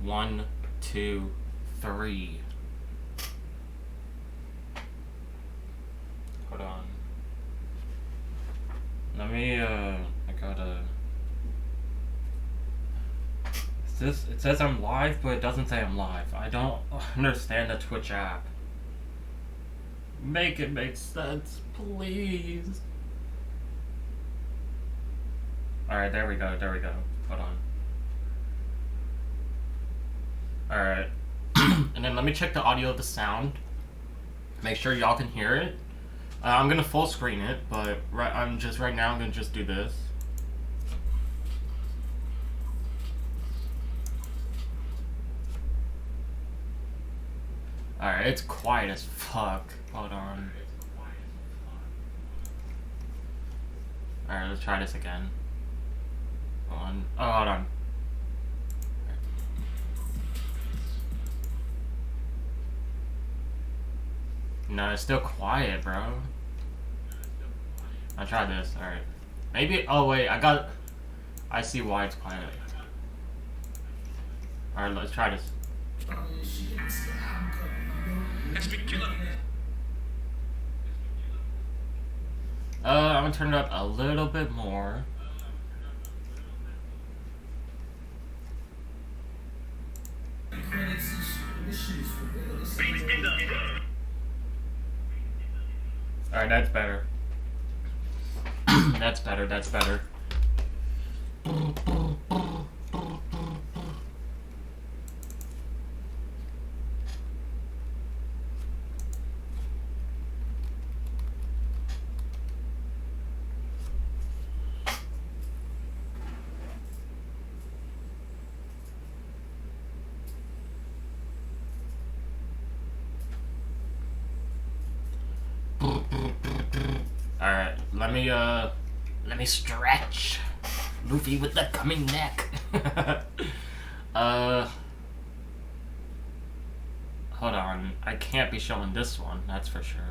1, 2, 3. Hold on. Let me, I gotta... It says I'm live, but it doesn't say I'm live. I don't understand the Twitch app. Make it make sense, please. Alright, there we go. Hold on. Alright. And then let me check the audio of the sound. Make sure y'all can hear it. I'm gonna full screen it, but right now I'm gonna just do this. Alright, it's quiet as fuck. Hold on. Alright, let's try this again. Hold on. Oh, hold on. No, it's still quiet, bro. I'll try this. Alright. Maybe. Oh, wait. I see why it's quiet. Alright, let's try this. I'm gonna turn it up a little bit more. Alright, that's better. That's better. Alright, let me stretch. Luffy with the coming neck. Hold on. I can't be showing this one, that's for sure.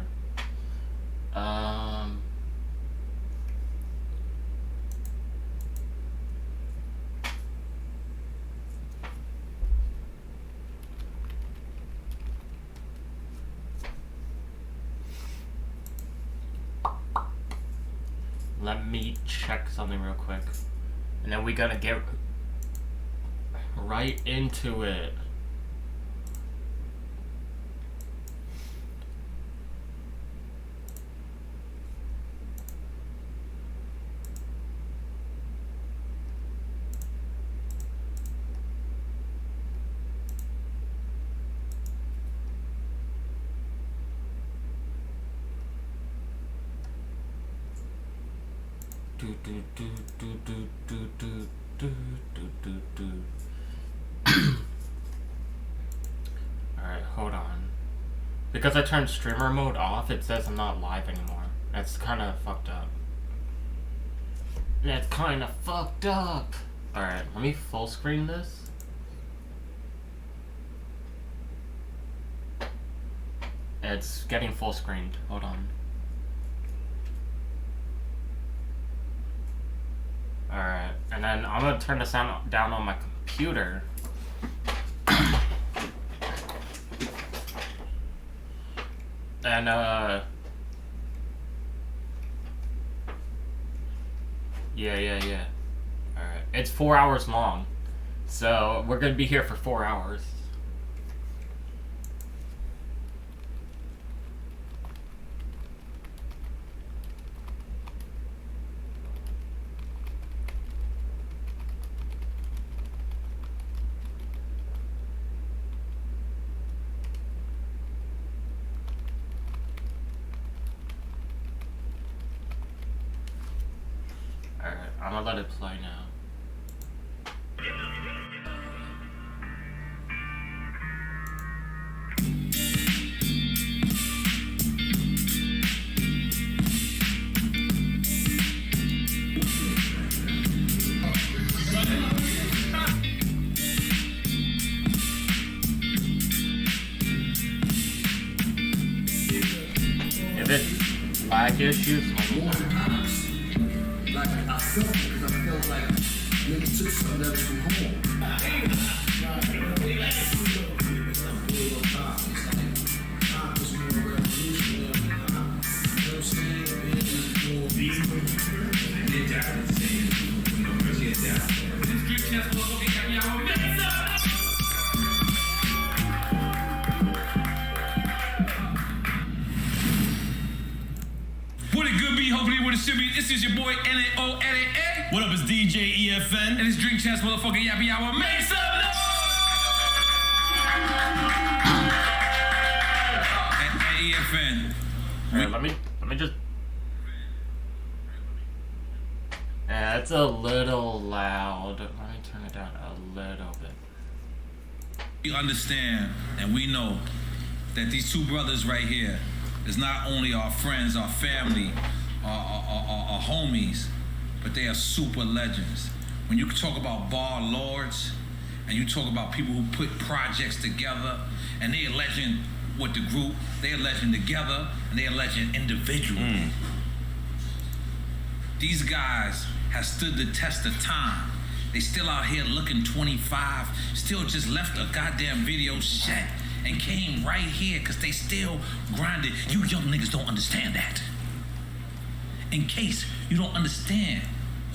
Let me check something real quick. And then we gotta get right into it. Alright, hold on. Because I turned streamer mode off, it says I'm not live anymore. That's kinda fucked up. Alright, let me full screen this. It's getting full screened. Hold on. Alright, and then I'm gonna turn the sound down on my computer. And, yeah. Alright, it's 4 hours long. So, we're gonna be here for 4 hours. Alright, I'm gonna let it play now. If it's lag issues, let me know. Like I felt because I felt like niggas took something else from home. street. This is your boy NAO. What up, it's DJ EFN. And it's Drink Chance motherfucking Yappy Hour. Make some noise! At EFN. Alright, let me just. Yeah, it's a little loud. Let me turn it down a little bit. We understand and we know that these two brothers right here is not only our friends, our family, our homies, but they are super legends. When you talk about bar lords and you talk about people who put projects together and they are legend with the group, they are legend together and they are legend individually. These guys have stood the test of time. They still out here looking 25, still just left a goddamn video set and came right here because they still grinded. You young niggas don't understand that. In case you don't understand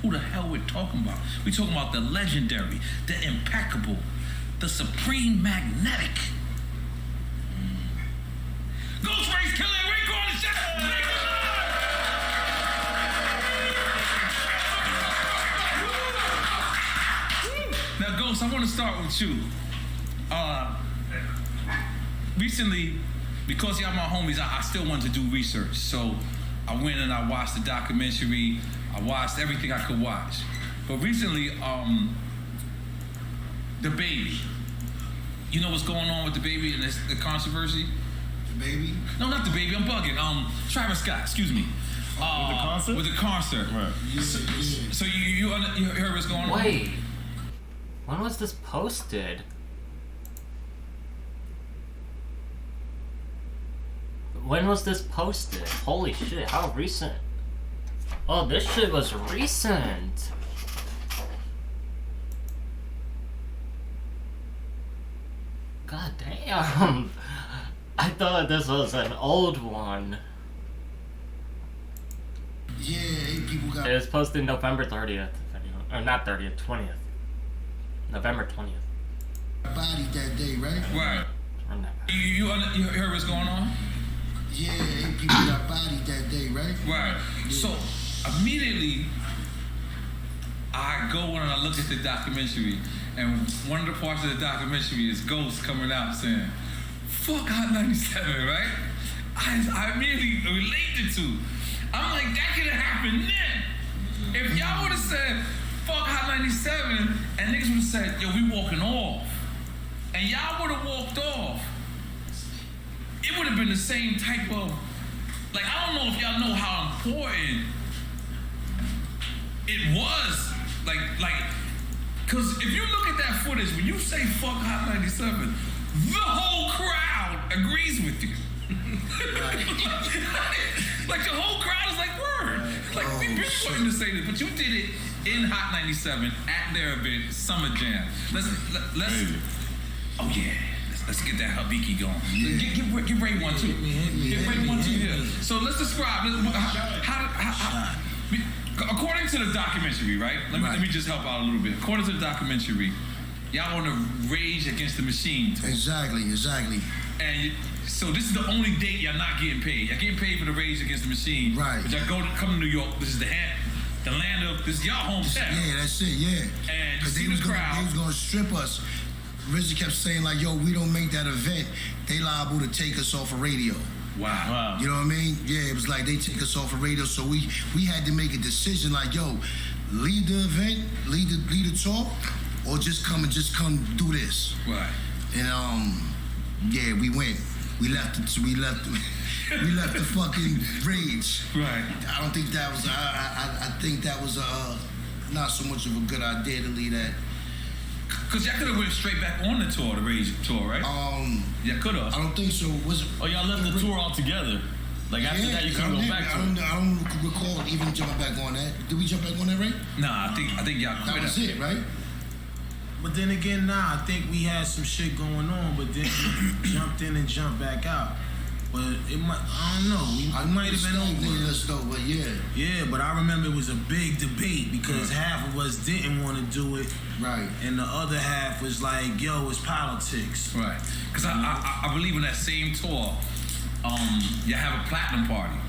who the hell we're talking about. We're talking about the legendary, the impeccable, the supreme magnetic. Ghostface Killah, Rico on the shot! Now, Ghost, I want to start with you. Recently, because y'all my homies, I still wanted to do research. So I went and I watched the documentary. I watched everything I could watch. But recently, the baby. You know what's going on with the baby and the controversy? The baby? No, not the baby. I'm bugging. Travis Scott. Excuse me. With the concert? With the concert. Right. So you heard what's going on? Wait. When was this posted? When was this posted? Holy shit, how recent? Oh, this shit was recent. God damn. I thought this was an old one. Yeah, 8 people got It was posted November 30th. Or not 30th, 20th. November 20th. bodied that day, right? Right. Run that back. You heard what's going on? Yeah, 8 people got bodied that day, right? Right. Yeah. So immediately, I go and I look at the documentary, and one of the parts of the documentary is Ghost coming out saying, "Fuck Hot 97," right? I immediately related to. I'm like, that could have happened then. If y'all would have said, "Fuck Hot 97," and niggas would have said, "Yo, we walking off," and y'all would have walked off, it would have been the same type of, like, I don't know if y'all know how important it was, because if you look at that footage, when you say "fuck Hot 97," the whole crowd agrees with you. Like the whole crowd is like, word. Like, we really wanted to say this, but you did it in Hot 97 at their event, Summer Jam. Let's oh yeah. Let's get that Habiki going. Yeah. Give Ray one too. Hit Give Ray me, one too. hit Yeah. me. So let's describe how according to the documentary, right? Let me just help out a little bit. According to the documentary, y'all want to Rage Against the Machine tour. Exactly. And so this is the only date y'all not getting paid. Y'all getting paid for the Rage Against the Machine. Right. But y'all come to New York. This is the land of, this is y'all hometown. Yeah, that's it, yeah. And you Because see they was the crowd. going to strip us. RZA kept saying, like, yo, we don't make that event. They liable to take us off of radio. Wow. You know what I mean? Yeah, it was like they take us off of radio, so we had to make a decision like, yo, lead the event, lead the talk, or just come do this. Right. And yeah, we went. We left the fucking Rage. Right. I don't think that was I think that was not so much of a good idea to lead that. Because y'all could have went straight back on the tour, the Rage tour, right? Y'all could have. I don't think so. Was it? Oh, y'all left the tour altogether. Like after that, you couldn't go back to it. I don't recall even jumping back on that. Did we jump back on that, Ray? Nah, I think y'all quit. That was it, right? But then again, I think we had some shit going on, but then we jumped in and jumped back out. But it might, I don't know. We might have been over us though, but yeah. Yeah, but I remember it was a big debate because half of us didn't want to do it. Right. And the other half was like, yo, it's politics. Right. Because I believe in that same tour, you have a platinum party.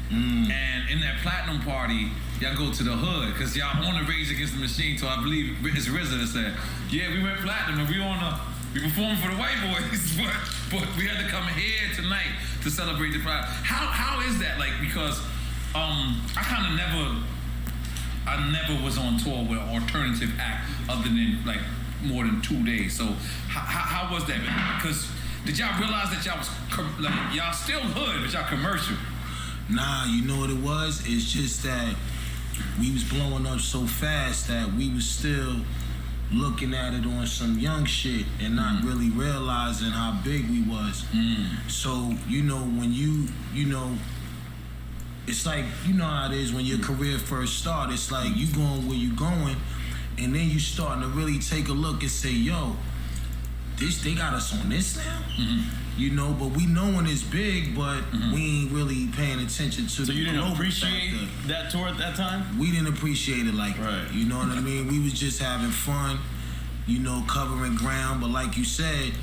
And in that platinum party, y'all go to the hood because y'all on the Rage Against the Machine. So I believe it's RZA that said, "Yeah, we went platinum and we performed for the white boys, but we had to come here tonight to celebrate the pride." How is that? Like, because I never was on tour with an alternative act other than like more than 2 days. So how was that? Because did y'all realize that y'all was y'all still hood, but y'all commercial? Nah, you know what it was? It's just that we was blowing up so fast that we was still looking at it on some young shit and not really realizing how big we was. So, you know, when you know, it's like, you know how it is when your career first started. It's like you going where you going, and then you starting to really take a look and say, yo, they got us on this now? You know, but we knowing it's big, but we ain't really paying attention to So you didn't appreciate factor. that tour at that time? We didn't appreciate it like that. You know what I mean? We was just having fun, you know, covering ground. But like you said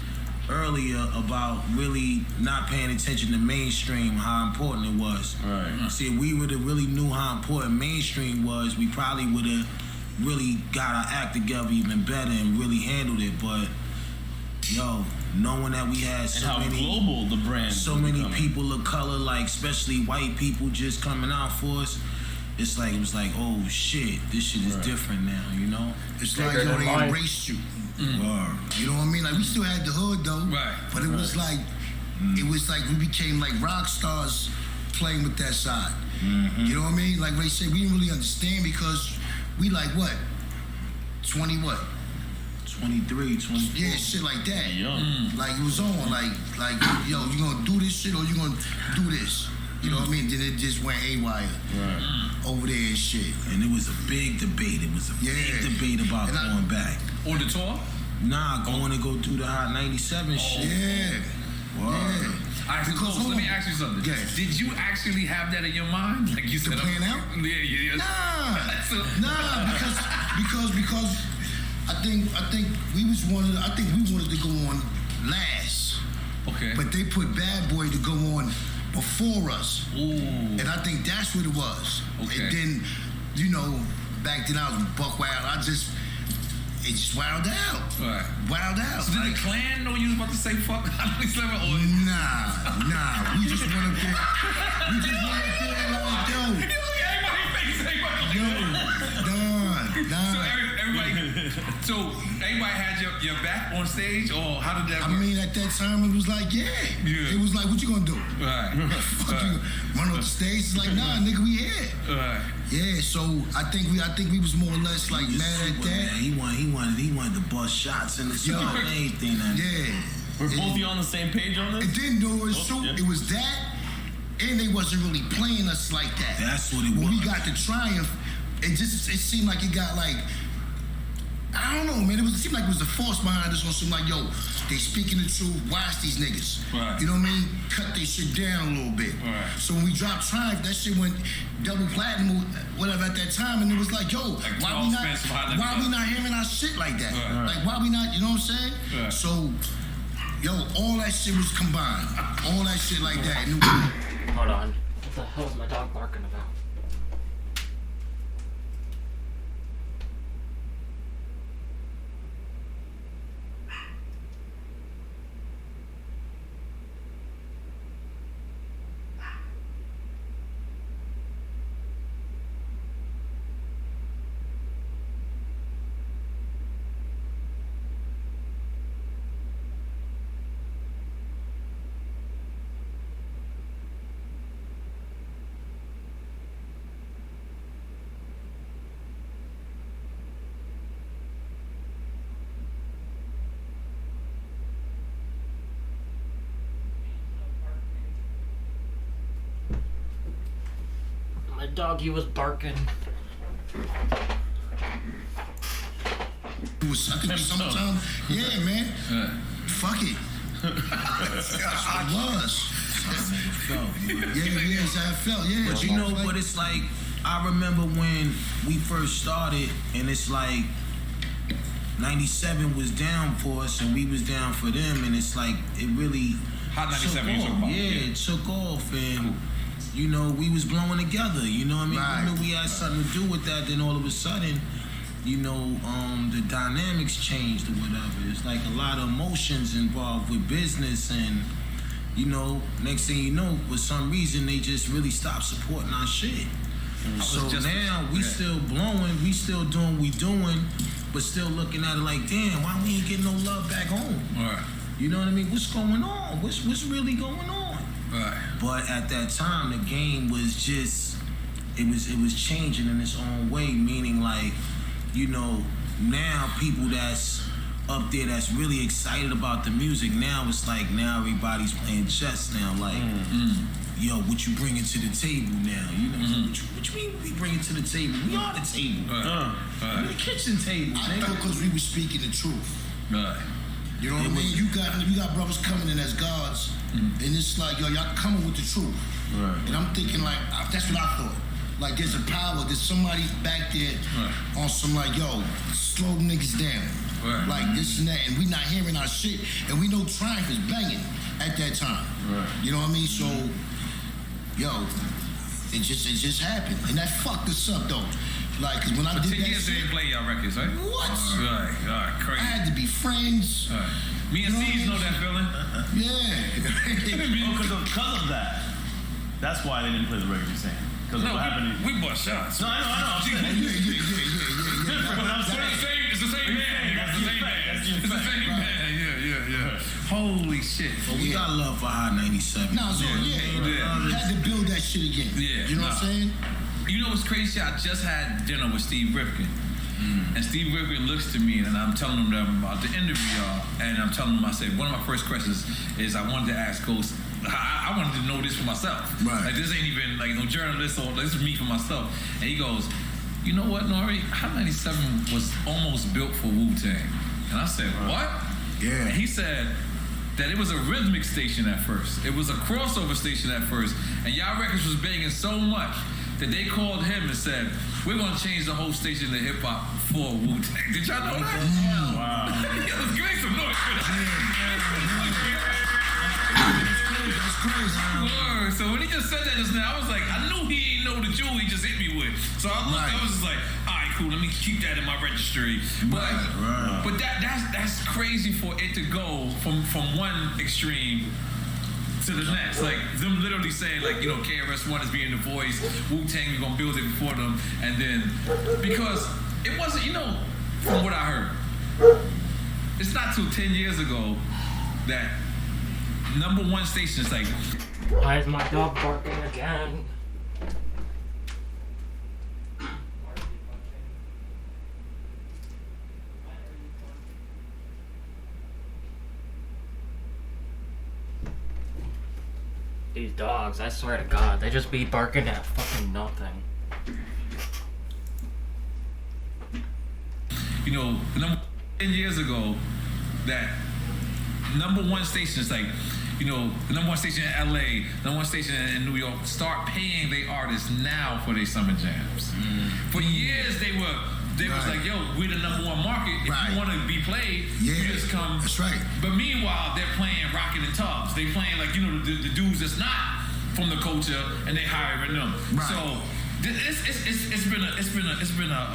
earlier about really not paying attention to mainstream, how important it was. Right. See, if we would have really knew how important mainstream was, we probably would have really got our act together even better and really handled it. But yo, knowing that we had so and how many global the brand so many people of color, like especially white people just coming out for us, it's like it was like, oh shit, this shit is different now, you know? It's like, yo, they embraced you. You know what I mean? Like, we still had the hood though, but it was like we became like rock stars playing with that side. You know what I mean? Like Ray said, we didn't really understand because we like what? 20 what? 23, 24. Yeah, shit like that. Young. Like it was on, like yo, you gonna do this shit or you gonna do this? You know what I mean? Then it just went haywire over there and shit. And it was a big debate. It was a big debate about going back. On the tour? Nah, going to go do the Hot 97 shit. Yeah. Word. All right, so let me ask you something. Did you actually have that in your mind? Like you said, plan out? Yeah. Nah, because I think we wanted to go on last. Okay. But they put Bad Boy to go on before us. Ooh. And I think that's what it was. Okay. And then, you know, back then I was buck wild. It just wilded out. Right. Wilded out. So did the Klan know you was about to say fuck? Nah. We just went up there. Like, yo. You look at everybody's face. So everybody had your back on stage, or how did that work? I mean, at that time, it was like, yeah. It was like, what you gonna do? Right. Fuck you. Run off the stage? It's like, nah, nigga, we here. Right. Yeah, so I think we was more or less like mad at that. Man, he wanted to bust shots in the start and everything. Yeah. We're both of you on the same page on this? It didn't do it. It was that, and they wasn't really playing us like that. That's what it was. When we got the Triumph, it seemed like it got like, I don't know, man. It seemed like it was the force behind this one. Seemed like, yo, they speaking the truth. Watch these niggas. Right. You know what I mean? Cut their shit down a little bit. Right. So when we dropped Triumph, that shit went double platinum, whatever at that time, and it was like, yo, Like why we not hearing our shit like that? Right. Like, why we not? You know what I'm saying? Right. So, yo, all that shit was combined. All that shit like that. Hold on. What the hell is my dog barking about? My doggy was barking. It was summertime. Yeah, man. Fuck it. I was. Yeah, it's how I felt. Yeah. But you know what it's like? I remember when we first started, and it's like 97 was down for us, and we was down for them, and it's like it really Hot 97 took you talking off. about? Yeah, it took off, and you know, we was blowing together. You know what I mean? Right. We knew we had something to do with that. Then all of a sudden, you know, the dynamics changed or whatever. It's like a lot of emotions involved with business, and you know, next thing you know, for some reason they just really stopped supporting our shit. So now we still blowing, we still doing what we doing, but still looking at it like, damn, why we ain't getting no love back home? Right. You know what I mean? What's going on? What's really going on? Right. But at that time, the game was just, it was changing in its own way, meaning like, you know, now people that's up there that's really excited about the music, now it's like, now everybody's playing chess now, like, yo, what you bringing to the table now? You know, what you mean we bring it to the table? We are the table. We're the kitchen table. I thought because we were speaking the truth. Right. You know what I mean? You got brothers coming in as gods, and it's like, yo, y'all coming with the truth. Right. And I'm thinking like, that's what I thought. Like there's a power, there's somebody back there on some like, yo, slow niggas down. Right. Like this and that, and we not hearing our shit, and we know Triumph is banging at that time. Right. You know what I mean? So, yo, it just happened, and that fucked us up though. Like, cause when I did 10 that years they shit, didn't play y'all records, right? what? Right, crazy. I had to be friends. Right. Me and You know Steve's know what I that feeling. Yeah. Because of that. That's why they didn't play the record you're saying. Because of what happened. We bust shots. No, I know. I'm saying. It's the same man. That's the effect. It's the same man. Yeah. Holy shit. But we got love for Hot 97. No, so had to build that shit again. Yeah, You know what I'm saying? You know what's crazy? I just had dinner with Steve Rifkin. And Steve Rifkin looks to me and I'm telling him that I'm about to interview y'all. And I'm telling him, I said, one of my first questions is I wanted to ask Ghost, I wanted to know this for myself. Right. Like this ain't even like no journalist or this is me for myself. And he goes, you know what, Nori? Hot 97 was almost built for Wu-Tang. And I said, what? Yeah. And he said that it was a rhythmic station at first. It was a crossover station at first. And y'all records was banging so much that they called him and said, we're gonna change the whole station to hip hop for Wu-Tang. Did y'all know that? Wow. Yo, let's make some noise for that. That's crazy. Word. So when he just said that just now, I was like, I knew he ain't know the jewel he just hit me with. So I looked, I was just like, all right, cool, let me keep that in my registry. But but that's crazy for it to go from one extreme to the next. Like them literally saying like, you know, KRS-One is being the voice, Wu-Tang, we're gonna build it before them, and then because it wasn't, you know, from what I heard, it's not till 10 years ago that #1 station is like, Why is my dog barking again? These dogs, I swear to God, they just be barking at fucking nothing. you know, 10 years ago, that #1 station is like, you know, the #1 station in LA, #1 station in New York, start paying their artists now for their summer jams. For years they was like, yo, we're the #1 market. If you want to be played, you just come. That's right. But meanwhile, they're playing Rocket and Tubbs. They playing like, you know, the dudes that's not from the culture, and they hiring them. Right. So it's been a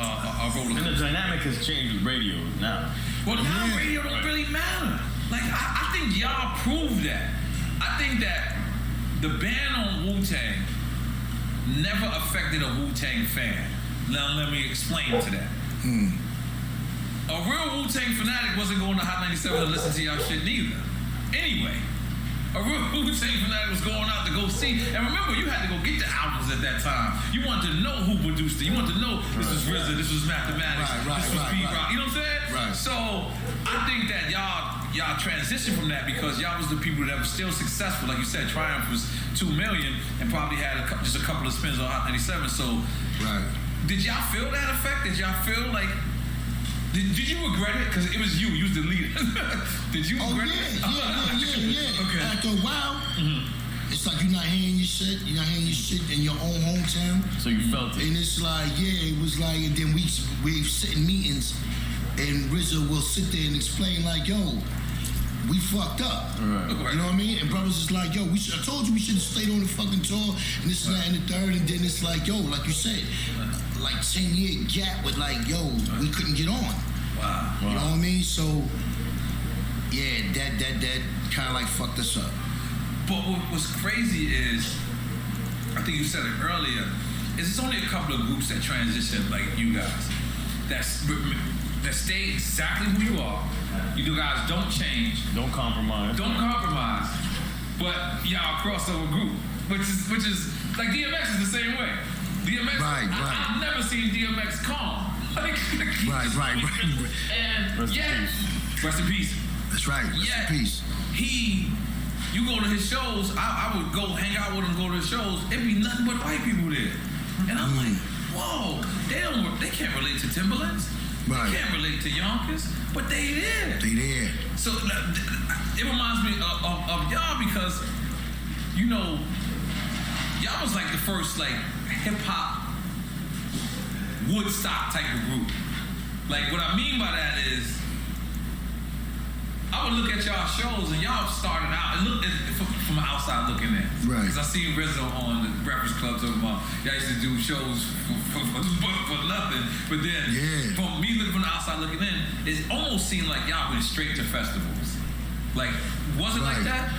roller And the coaster. dynamic has changed with radio now. Well, now radio don't really matter. Like, I think y'all proved that. I think that the ban on Wu-Tang never affected a Wu-Tang fan. Now, let me explain to that. A real Wu-Tang fanatic wasn't going to Hot 97 to listen to y'all shit neither. Anyway, a real Wu-Tang fanatic was going out to go see. And remember, you had to go get the albums at that time. You wanted to know who produced it. You wanted to know this was RZA, this was Mathematics, this was B-Rock. You know what I'm saying? Right. So I think that y'all transitioned from that because y'all was the people that were still successful. Like you said, Triumph was 2 million and probably had just a couple of spins on Hot 97. So did y'all feel that effect? Did y'all feel like, did you regret it? Because it was you was the leader. Did you regret it? Yeah. Okay. After a while, it's like you're not hearing your shit in your own hometown. So you felt it. And it's like, it was like, and then we sit in meetings, and RZA will sit there and explain like, yo, we fucked up. Right. You know what I mean? And brothers is like, yo, I told you we should have stayed on the fucking tour, and this and that and the third, and then it's like, yo, like you said, like 10-year gap with like, yo, we couldn't get on. Wow. You know what I mean? So, yeah, that kind of like fucked us up. But what's crazy is, I think you said it earlier, is it's only a couple of groups that transition like you guys, that stay exactly who you are. You guys don't change. Don't compromise. But y'all crossover group, which is like DMX is the same way. DMX, Right. I've never seen DMX calm. Like, Right. And rest in peace. That's right. Rest in peace. You go to his shows, I would go hang out with him, go to his shows, it'd be nothing but white people there. And I'm like, whoa, they can't relate to Timberlands. Right. They can't relate to Yonkers, but they there. They there. So it reminds me of y'all because, you know, y'all was like the first like hip hop Woodstock type of group. Like what I mean by that is, I would look at y'all shows and y'all started out and look from outside looking in. Right. Because I seen Rizzo on the Breakfast Club talking about y'all used to do shows for nothing. But then from me looking from the outside looking in, it almost seemed like y'all went straight to festivals. Like, was it like that?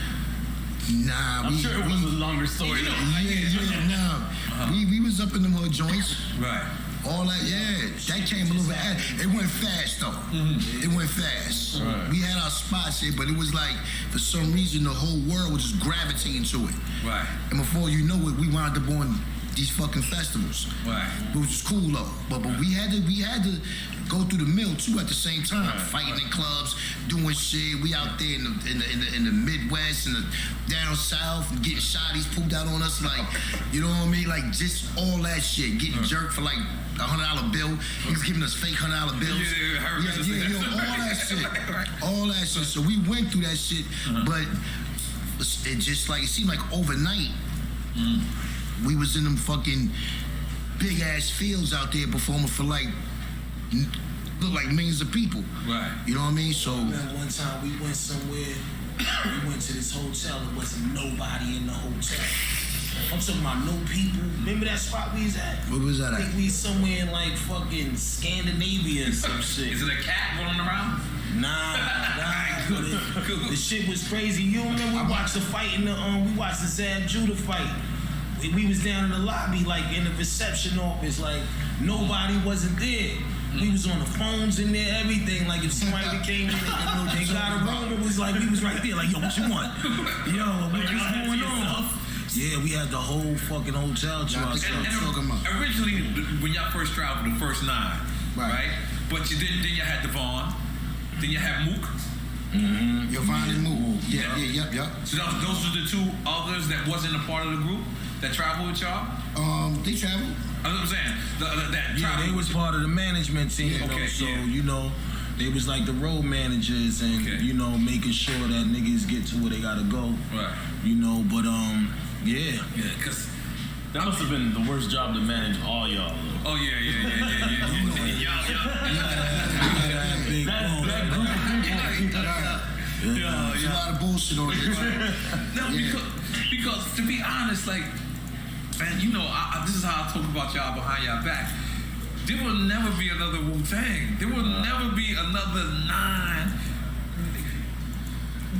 Nah, I'm sure it was a longer story. We was up in them hood joints. Right. All that, that came a little bit. It went fast though. Mm-hmm. It went fast. Right. We had our spots here, but it was like for some reason the whole world was just gravitating to it. Right. And before you know it, we wound up on these fucking festivals. Right. Which was cool though. But we had to go through the mill too at the same time, fighting in clubs, doing shit. We out there in the Midwest and the down south, and getting shotties pulled out on us, like, you know what I mean? Like just all that shit, getting jerked for like $100 bill. He was giving us fake $100 bills. All that shit. So we went through that shit, but it just like it seemed like overnight. We was in them fucking big ass fields out there performing for like look like millions of people. Right. You know what I mean? So I remember one time we went somewhere, we went to this hotel, there wasn't nobody in the hotel. I'm talking about no people. Remember that spot we was at? Where was that I at? think we somewhere in like fucking Scandinavia or some shit. Is it a cat running around? Nah. The shit was crazy. You remember we watched the fight in the we watched the Zab Judah fight. We was down in the lobby, like in the reception office, like nobody wasn't there. We was on the phones in there, everything. Like if somebody came in and got a room, it was like we was right there, like, yo, what you want? Yo, what's going on? Yeah, we had the whole fucking hotel to ourselves. And originally, when y'all first traveled, the first 9, right? But then you had Devon, then you had Mook. Mm-hmm. Devon and Mook. Yep. So those are the 2 others that wasn't a part of the group that traveled with y'all? They traveled. That's what I'm saying. They was part of the management team, you know, they was like the road managers and, you know, making sure that niggas get to where they gotta go. Right. You know, but, Yeah, because that must have been the worst job to manage all y'all. Oh, yeah. There's a lot of bullshit on this. No, because to be honest, like, and you know, this is how I talk about y'all behind y'all back. There will never be another Wu-Tang. There will never be another 9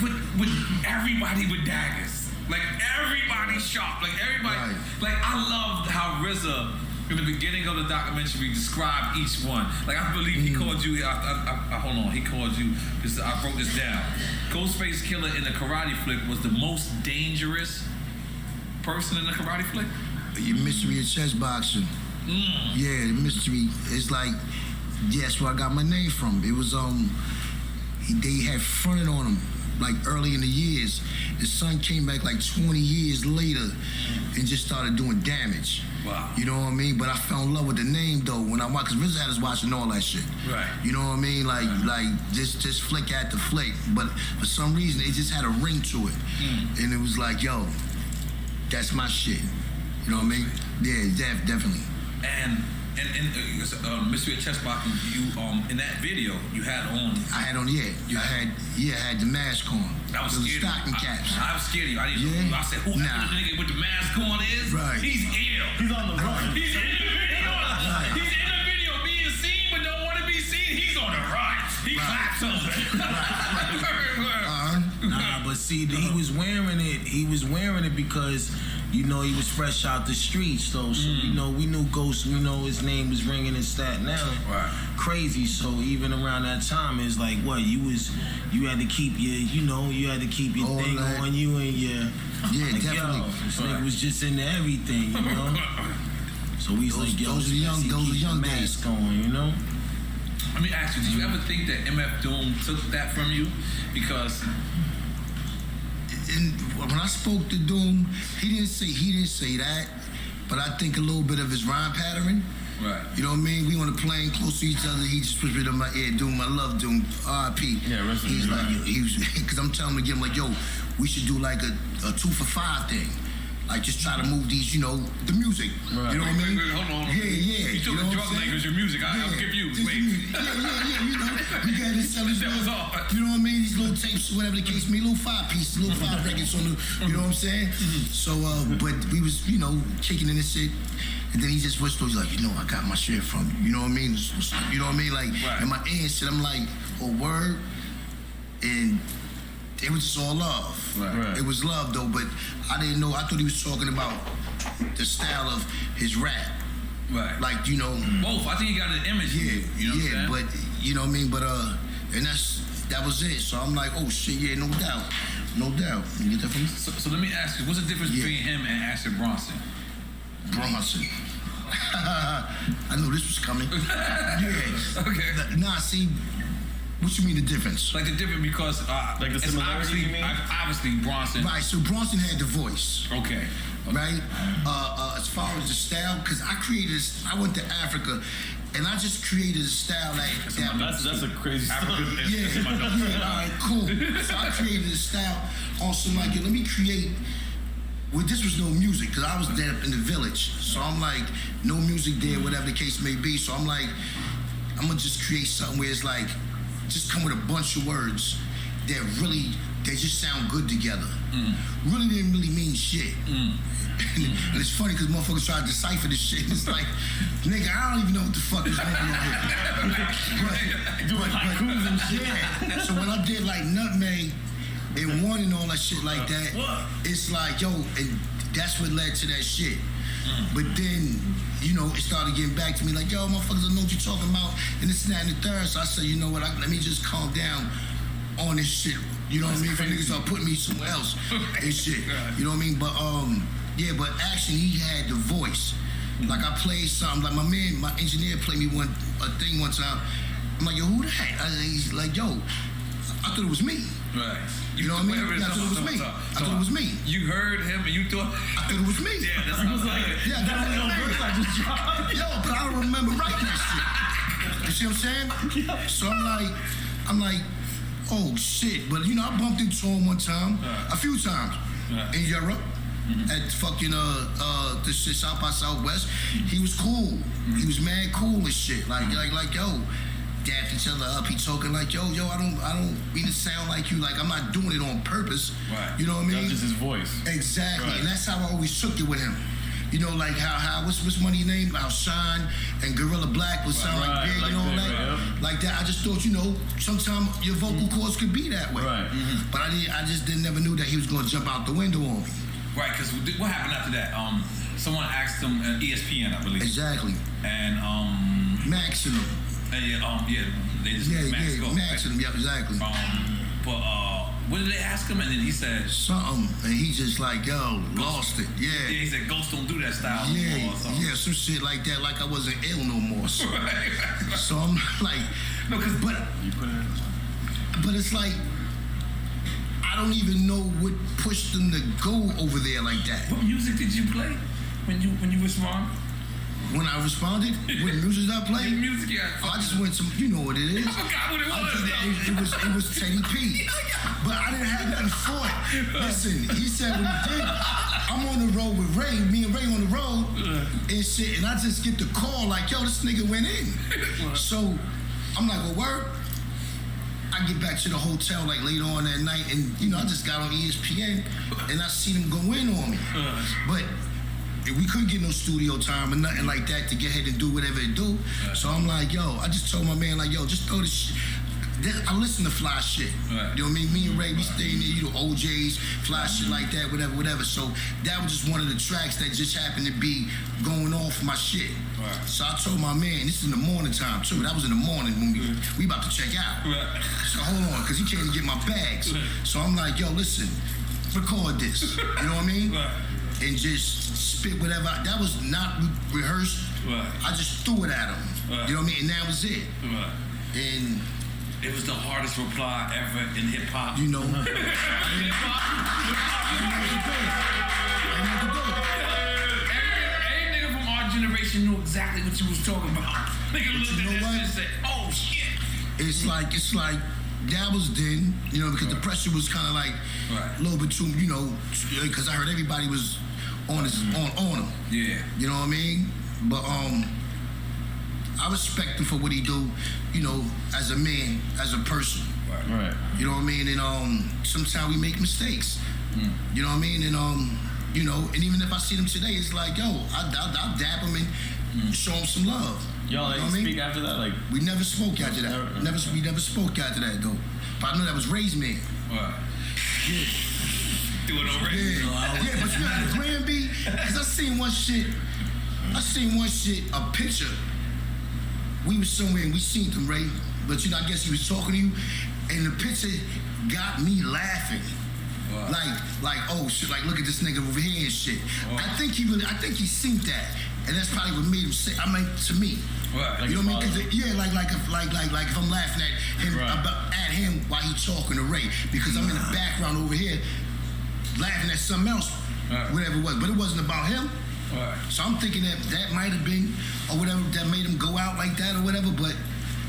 with everybody with daggers. Like everybody sharp. Like everybody. Like I loved how RZA in the beginning of the documentary described each one. Like I believe he called you. Hold on. He called you. I wrote this down. Ghostface Killah in the Karate Flick was the most dangerous person in the Karate Flick. Your mystery of chess boxing. Yeah, the mystery is like, that's where I got my name from. It was they had fronted on him like early in the years. The son came back like 20 years later and just started doing damage. Wow. You know what I mean? But I fell in love with the name though when I watched, because RZA had us watching all that shit. Right. You know what I mean? Like just flick at the flick. But for some reason it just had a ring to it. And it was like, yo, that's my shit. You know what I mean? Yeah, definitely. And Mystery at Chess Boxing, you in that video you had on. I had on I had the mask on. I was scared. Stocking caps. I was scared of you. I didn't know. I said, who that nigga with the mask on is? Right. He's ill. He's on the run. He's in the video. Right. He's in the video being seen but don't want to be seen. He's on the run. He claps over. Nah, but see, he was wearing it. He was wearing it because, you know, he was fresh out the streets, though. So, you know, we knew Ghost. We know his name was ringing in Staten Island. Right. Crazy. So even around that time, it's like, what, you had to keep your, you had to keep your thing on you and your. Yeah, like, definitely. Yo, this nigga was just into everything, you know. So he's like, yo, those are young days. Mask on, you know. Let me ask you, did you ever think that MF Doom took that from you? Because when I spoke to Doom, he didn't say that, but I think a little bit of his rhyme pattern. Right. You know what I mean? We on the plane close to each other. He just whispered in my ear, Doom, I love Doom, R.I.P. Yeah, rest in He's peace. like, because I'm telling him again, like, yo, we should do like a 2 for 5 thing. Like, just try to move these, the music. Right. You know what I mean? Wait, hold on. Yeah. You took the drug language, your music. I'm confused. Just Wait. Yeah, we got to sell his That was all. You know what I mean? These little tapes, whatever the case may be, little 5 pieces, little 5 records on the, you know what I'm saying? So, but we was, kicking in this shit. And then he just whispered, he's like, I got my shit from you. You know what I mean? You know what I mean? Like, right. in my ear and shit, I'm like, word. And it was just all love. Right. It was love, though, but I didn't know. I thought he was talking about the style of his rap. Right. Like, Both. I think he got an image. Yeah, you know what I'm saying? but, you know what I mean? But, and that was it. So I'm like, oh, shit, yeah, no doubt. No doubt. You get that from me? So let me ask you, what's the difference between him and Action Bronson? Bronson. I knew this was coming. Yeah. Okay. Nah, see, what you mean the difference? Like the difference because Like the it's similarities, obviously, you mean? obviously Bronson. Right, so Bronson had the voice. Okay. Right? As far as the style, because I went to Africa and I just created a style That's a crazy story. Yeah, all right, cool. So I created a style on some like, let me create. Well, this was no music because I was there in the village. So I'm like, no music there, whatever the case may be. So I'm like, I'm gonna just create something where it's like, just come with a bunch of words that they just sound good together. Really didn't really mean shit. And it's funny because motherfuckers try to decipher this shit. It's like, nigga, I don't even know what the fuck is going on here. Doing haikus and shit. Yeah. So when I did like Nutmeg and One and all that shit like that, it's like, yo, and that's what led to that shit. But then, it started getting back to me like, yo, motherfuckers don't know what you're talking about, and this and that and the third. So I said, you know what, let me just calm down on this shit. You know what I mean? For niggas start putting me somewhere else and shit. You know what I mean? But yeah, but Action, he had the voice. Like I played something, like my engineer played me a thing one time. I'm like, yo, who that? He's like, yo, I thought it was me. Right. You know what I mean? I thought it was me. I thought it was me. You heard him and you thought I thought it was me. Yeah, that's what I was like. Yeah, that was verse I just dropped. Yo, but I don't remember writing that shit. You see what I'm saying? So I'm like, oh shit. But I bumped into him one time, a few times in Europe. At fucking this shit South by Southwest. He was cool. He was mad cool and shit. Like yo, dapped each other up. He talking like yo, I don't mean to sound like you. Like I'm not doing it on purpose. Right. You know what I mean? That's just his voice. Exactly. Right. And that's how I always took it with him. Like how what's Money's name? How Shine and Gorilla Black would sound like Big and all that. Like that. I just thought, sometimes your vocal cords could be that way. Right. But I just never knew that he was gonna jump out the window on me. Right, because what happened after that? Someone asked him at ESPN, I believe. Exactly. And Maximum. They just Maximum, yeah, exactly. But what did they ask him? And then he said something, and he just like, yo, lost it. Yeah. Yeah, he said Ghost don't do that style anymore. Yeah, some shit like that, like I wasn't ill no more. So, so I'm like, no, but you put it in. But it's like, I don't even know what pushed them to go over there like that. What music did you play when you respond? When I responded, what music I played? Music, yeah. I just went to, you know what it is. I forgot what it was. It was Teddy P. But I didn't have nothing for it. Listen, he said what he did. I'm on the road with Ray, me and Ray on the road and shit, and I just get the call like, yo, this nigga went in. So I'm like, well, word. I get back to the hotel like later on that night, and you know, I just got on ESPN and I see them go in on me. But we couldn't get no studio time or nothing like that to get ahead and do whatever they do. So I'm like, yo, I just told my man, like, yo, just throw this shit. I listen to fly shit. Right. You know what I mean? Me and Ray, we stay in there, you know, OJ's, fly shit like that, whatever. So that was just one of the tracks that just happened to be going off my shit. Right. So I told my man, this is in the morning time too. That was in the morning when we about to check out. Right. So hold on, because he came to get my bags. So I'm like, yo, listen, record this. You know what I mean? Right. And just spit whatever. That was not rehearsed. Right. I just threw it at him. Right. You know what I mean? And that was it. Right. And it was the hardest reply ever in hip hop. you know. Every nigga from our generation knew exactly what you was talking about. Nigga looked you know at what? this and said, "Oh shit." It's like that was then, you know, because the pressure was kind of like a little bit too, you know, because I heard everybody was on his on him. Yeah. You know what I mean? But I respect him for what he do, you know, as a man, as a person. Right. You know what I mean? And sometimes we make mistakes. You know what I mean? And you know, and even if I see them today, it's like, yo, I'll dap him and show him some love. Y'all like you know what I mean? speak after that, like We never spoke after that. We never spoke after that though. But I know that was Ray's man. Right. Yeah. Do it already. Yeah, but you know the Granby, because I seen one shit, a picture. We was somewhere and we seen him, Ray, but you know, I guess he was talking to you, and the picture got me laughing. Wow. Like, oh shit, like look at this nigga over here and shit. Wow. I think he seen that, and that's probably what made him say. I mean, to me, Right. you know what I mean? Cause like if I'm laughing at him at him while he talking to Ray, because I'm in the background over here laughing at something else, whatever it was, but it wasn't about him. Right. So I'm thinking that might have been or whatever that made him go out like that or whatever, but.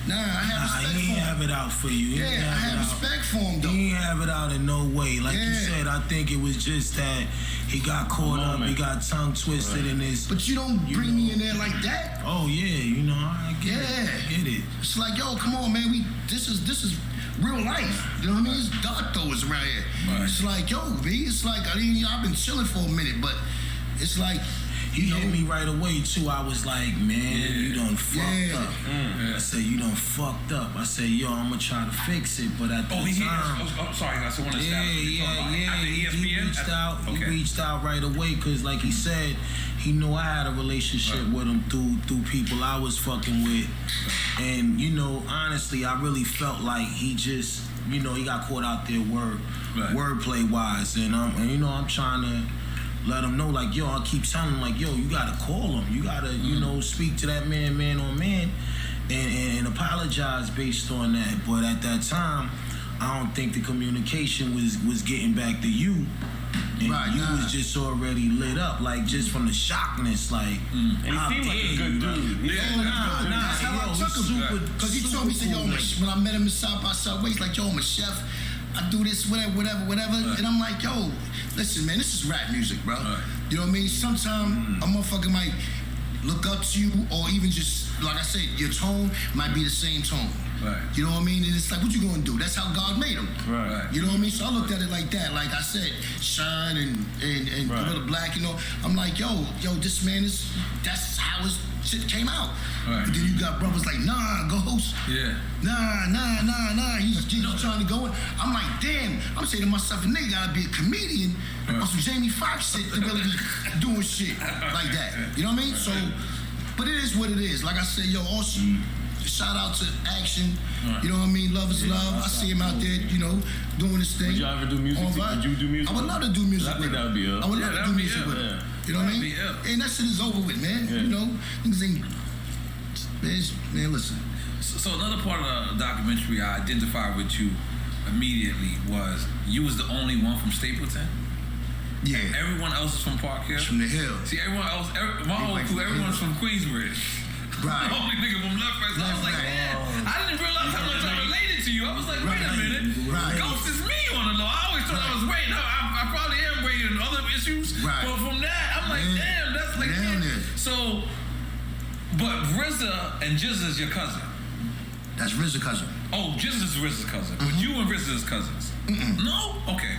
Nah, I have respect he for ain't him. have it out for you. Yeah, I have respect for him though. He ain't have it out in no way. Like you said, I think it was just that he got caught up, he got tongue twisted in this. But you don't bring me in there like that. Oh yeah, you know, I get it. It's like, yo, come on, man. This is real life. You know what I mean? It's dark though, it's around here. Right. It's like, yo, B, it's like I've been chilling for a minute, but it's like He hit me right away too. I was like, man, you done fucked up. I said, you done fucked up. I said, yo, I'm gonna try to fix it, but at the time, sorry, I want to He reached out right away because, like he said, he knew I had a relationship with him through people I was fucking with, and you know, honestly, I really felt like he just, you know, he got caught out there wordplay wise, and you know, I'm trying to let him know, like, yo, I keep telling him, like, yo, you gotta call him. You gotta, you know, speak to that man on man and apologize based on that. But at that time, I don't think the communication was getting back to you. And you was just already lit up, like, just from the shockness, like, and he seemed like a good dude. That's how I took him. Because he told me, he said, yo, when I met him in South by Southwest, like, yo, I'm a chef. I do this, whatever. And I'm like, yo, listen, man, this is rap music, bro. You know what I mean? Sometimes a motherfucker might look up to you, or even just, like I said, your tone might be the same tone. Right. You know what I mean? And it's like, what you gonna do? That's how God made him. Right. You know what I mean? So I looked at it like that. Like I said, Shine and Gorilla Black, you know. I'm like, yo, this man that's how his shit came out. Right. But then you got brothers like, nah, Ghost. Yeah. Nah. He's trying to go in. I'm like, damn. I'm saying to myself, a nigga gotta be a comedian or some Jamie Foxx shit to really be doing shit like that. You know what I mean? So, but it is what it is. Like I said, yo, also, shout out to Action. You know what I mean? Love is love. I see him out there, you know, doing his thing. Would you ever do music? Would you do music? I would love to do music. I think that would be up. I would love to do music with him. You know what I mean? And that shit is over with, man. You know, niggas ain't. Man, listen. So another part of the documentary I identified with you immediately was you was the only one from Stapleton. Yeah. Everyone else is from Park Hill. From the hill. See, everyone else, my whole crew, everyone's from Queensbridge. Right. The only nigga from Left West. I was like, man, I didn't realize how much I related to you. I was like, wait a minute. Right. Ghost is me on the low. I always thought I was Ray. I probably am Ray in other issues. issues. Right. But from that, I'm like, damn, that's like Down there. So, but RZA and Jizza is your cousin. That's RZA cousin. Oh, Jizza is RZA's cousin. But you and RZA is cousins. No? Okay.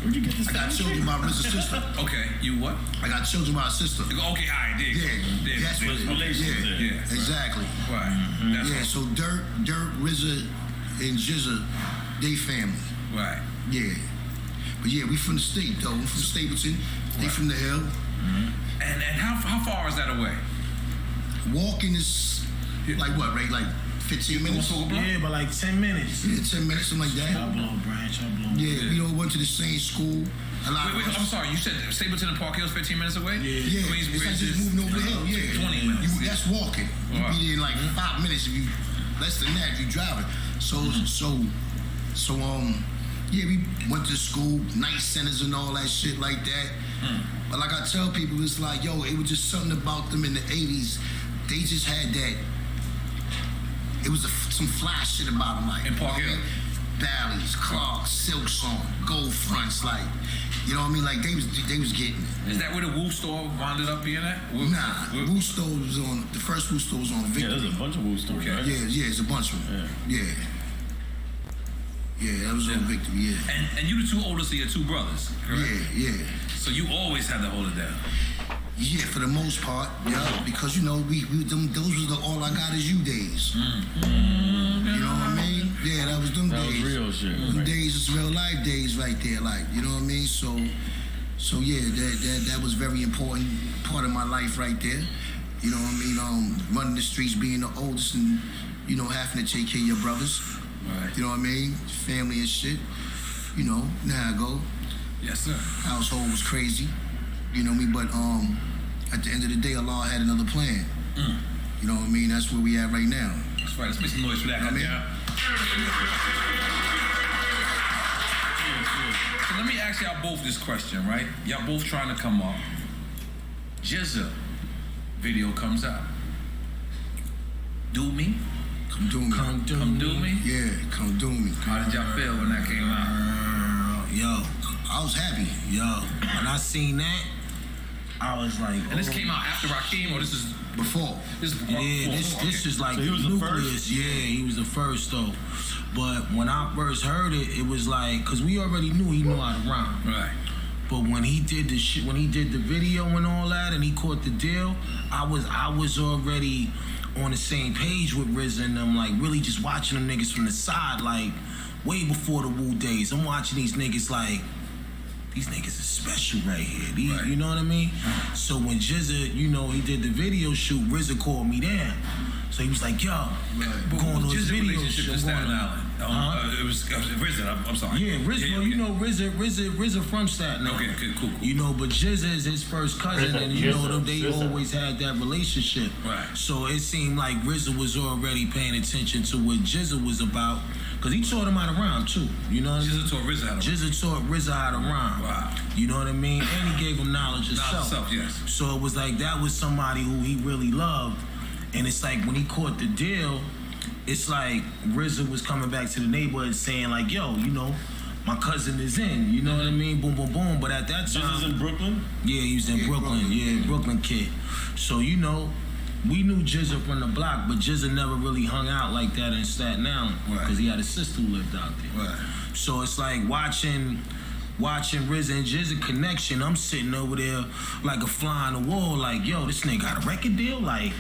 Where'd you get this? I got children by RZA's sister. Okay. You what? I got children by a sister. Okay, all right, there you go. Yeah, that's what it is. relations there. Yeah. Exactly. Right. That's Yeah, so Dirt, RZA, and Jizza, they family. right. Yeah. But yeah, we from the state though. We from Stapleton. They from the hill. And how far is that away? Walking is like what, right? Like 15 minutes? Yeah, but like 10 minutes. Yeah, 10 minutes, something like that. I blow branch, I blow. Yeah, we all went to the same school. A lot Wait, of I'm us. sorry. You said Stapleton and Park Hill's 15 minutes away? Yeah, Queensbridge it's like just is moving over the hill. Yeah, 20 minutes. That's walking. You Wow. be there in like 5 minutes if you less than that if you driving. Yeah, we went to school, night centers and all that shit like that. But like I tell people, it's like, yo, it was just something about them in the 80s. They just had that. It was some fly shit about them, like In Park Hill. Valleys, Clarks, Silk Song, Gold Fronts, like, you know what I mean? Like they was getting it. Is that where the Woo store wound up being at? Nah, Woo Store was on, the first Woo Store was on Yeah, Victory. there's a bunch of Woo stores, Okay. right? Yeah, it's a bunch of them. Yeah. Yeah, that was on Victory, yeah. And you the two oldest of your two brothers, correct? Yeah. So you always had to hold it down. Yeah, for the most part, yeah, because you know those was the all I got is you days. You know what I mean? Yeah, that was them That was days. real shit. Them Right. days is real life days right there, like, you know what I mean? So yeah, that was very important part of my life right there. You know what I mean? Running the streets, being the oldest, and you know having to take care of your brothers. Right. You know what I mean? Family and shit. You know how I go. Yes, sir. Household was crazy. You know me, but at the end of the day, Allah had another plan. You know what I mean? That's where we at right now. That's right. Let's make some noise for that. I mean- So let me ask y'all both this question, right? Y'all both trying to come up. Jizza video comes out. Do me? Come do me. Come Do me? Yeah, come do me. How did y'all feel when that came out? Yo, I was happy. when I seen that, I was like, And this came out after Rakim, or this is Before. this? yeah, this is like So he was the nucleus. first? Yeah, he was the first though. But when I first heard it, it was like, cause we already knew he knew how to rhyme. Right. But when he did the shit, when he did the video and all that, and he caught the deal, I was already on the same page with RZA and them, like really just watching them niggas from the side, like way before the Wu days. I'm watching these niggas like, these niggas is special right here. These, Right. You know what I mean? So when Jizza, you know, he did the video shoot, RZA called me down. So he was like, yo, But going what to was his Jizza's video relationship shoot. to Staten Island? Huh? It was RZA. I'm sorry. Yeah, RZA, well, you okay. know, RZA from Staten Island. Okay, cool. You know, but Jizza is his first cousin, and you know them, they RZA. always had that relationship. Right. So it seemed like RZA was already paying attention to what Jizza was about, because he taught him how to rhyme too. You know what I mean? Jizza taught RZA how to rhyme. Jizza taught RZA how to rhyme. Wow. You know what I mean? And he gave him knowledge of Knowledge of self. self, yes. So it was like that was somebody who he really loved. And it's like when he caught the deal, it's like RZA was coming back to the neighborhood saying like, yo, you know, my cousin is in. You know what I mean? Boom, boom, boom. But at that This time, is in Brooklyn? yeah, he was in Brooklyn. Brooklyn. Yeah, Brooklyn kid. So, you know, we knew Jizza from the block, but Jizza never really hung out like that in Staten Island Right. because he had a sister who lived out there. Right. So it's like watching RZA and Jizza connection. I'm sitting over there like a fly on the wall, like, yo, this nigga got a record deal? Like,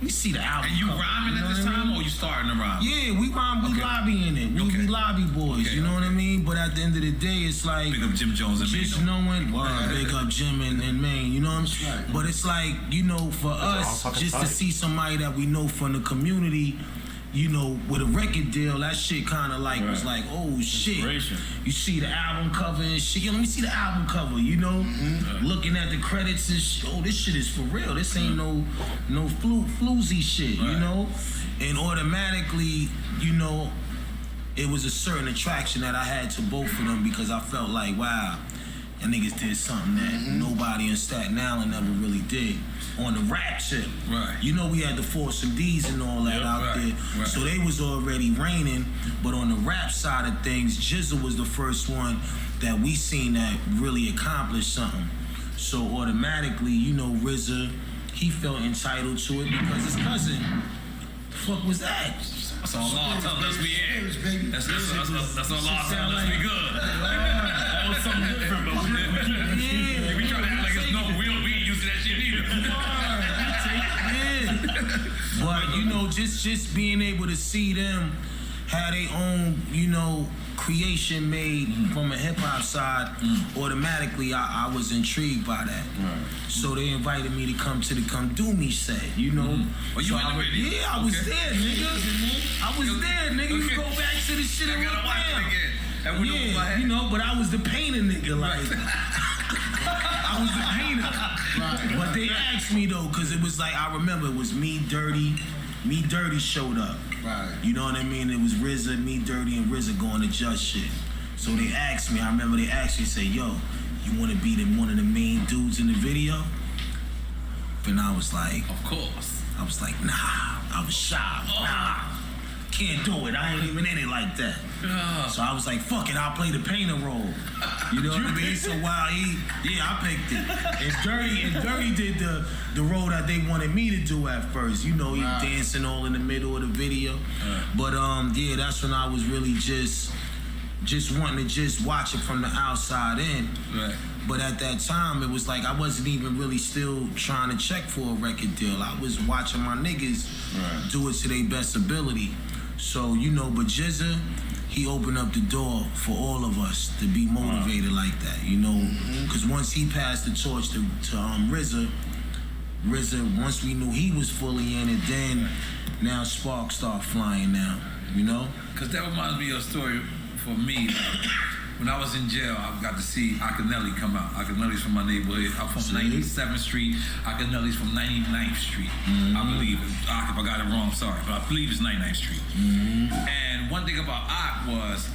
you see the album. And you cover, rhyming you know at this what I time, mean? or you starting to rhyme? Yeah, we rhyme, we Okay. lobbying it. We Okay. lobby boys, Okay, you know what I okay. mean? But at the end of the day, it's like Big up Jim Jones and just Mano. knowing, big up Jim and Maine, you know what I'm saying? Right. But it's like, you know, for all us, fucking just to tight. see somebody that we know from the community, you know, with a record deal, that shit kind of like was Right. like, oh shit. Inspiration. You see the album cover and shit. Yo, let me see the album cover, you know? Looking at the credits and shit. Oh, this shit is for real. This ain't no floozy shit, you Right. know? And automatically, you know, it was a certain attraction that I had to both of them because I felt like, wow, and niggas did something that nobody in Staten Island ever really did on the rap tip. Right. You know, we had the Force MDs and all that Yep, out right, there. right. So they was already reigning, but on the rap side of things, Jizza was the first one that we seen that really accomplished something. So automatically, you know, RZA, he felt entitled to it because his cousin, the fuck was that? That's all Allah telling us we in. That's all Allah telling us we good. That was something different, but we try to act like it's no, we ain't used to that shit either. But you know, just being able to see them have their own, you know, creation made from a hip hop side, automatically I was intrigued by that. Right. So they invited me to come to the Come Do Me set, you know. Well, you so in the video? Yeah, I was there, nigga. I was there, nigga. You go back to the shit and gotta watch it again. Yeah, you know, but I was the painter nigga, like. I was the painter. Right. But they asked me though, cause it was like, I remember it was Me Dirty showed up. Right. You know what I mean? It was RZA, Me Dirty, and RZA going to Just shit. So they asked me, I remember they asked me, say, yo, you wanna be one of the main dudes in the video? And I was like, of course. I was like, nah, I was shy. Nah, can't do it. I ain't even in it like that. So I was like, fuck it, I'll play the painter role. You know what I mean? So while I picked it. And Dirty did the role that they wanted me to do at first. You know, he dancing all in the middle of the video. But yeah, that's when I was really just wanting to just watch it from the outside in. Right. But at that time, it was like I wasn't even really still trying to check for a record deal. I was watching my niggas do it to their best ability. So, you know, but GZA, he opened up the door for all of us to be motivated like that, you know? Because once he passed the torch to RZA, once we knew he was fully in it, then now sparks start flying now, you know? Because that reminds me of a story for me. When I was in jail, I got to see Akinelli come out. Akinelli's from my neighborhood. I'm from 97th Street. Akinelli's from 99th Street, I believe. If I got it wrong, sorry. But I believe it's 99th Street. And one thing about Ak was,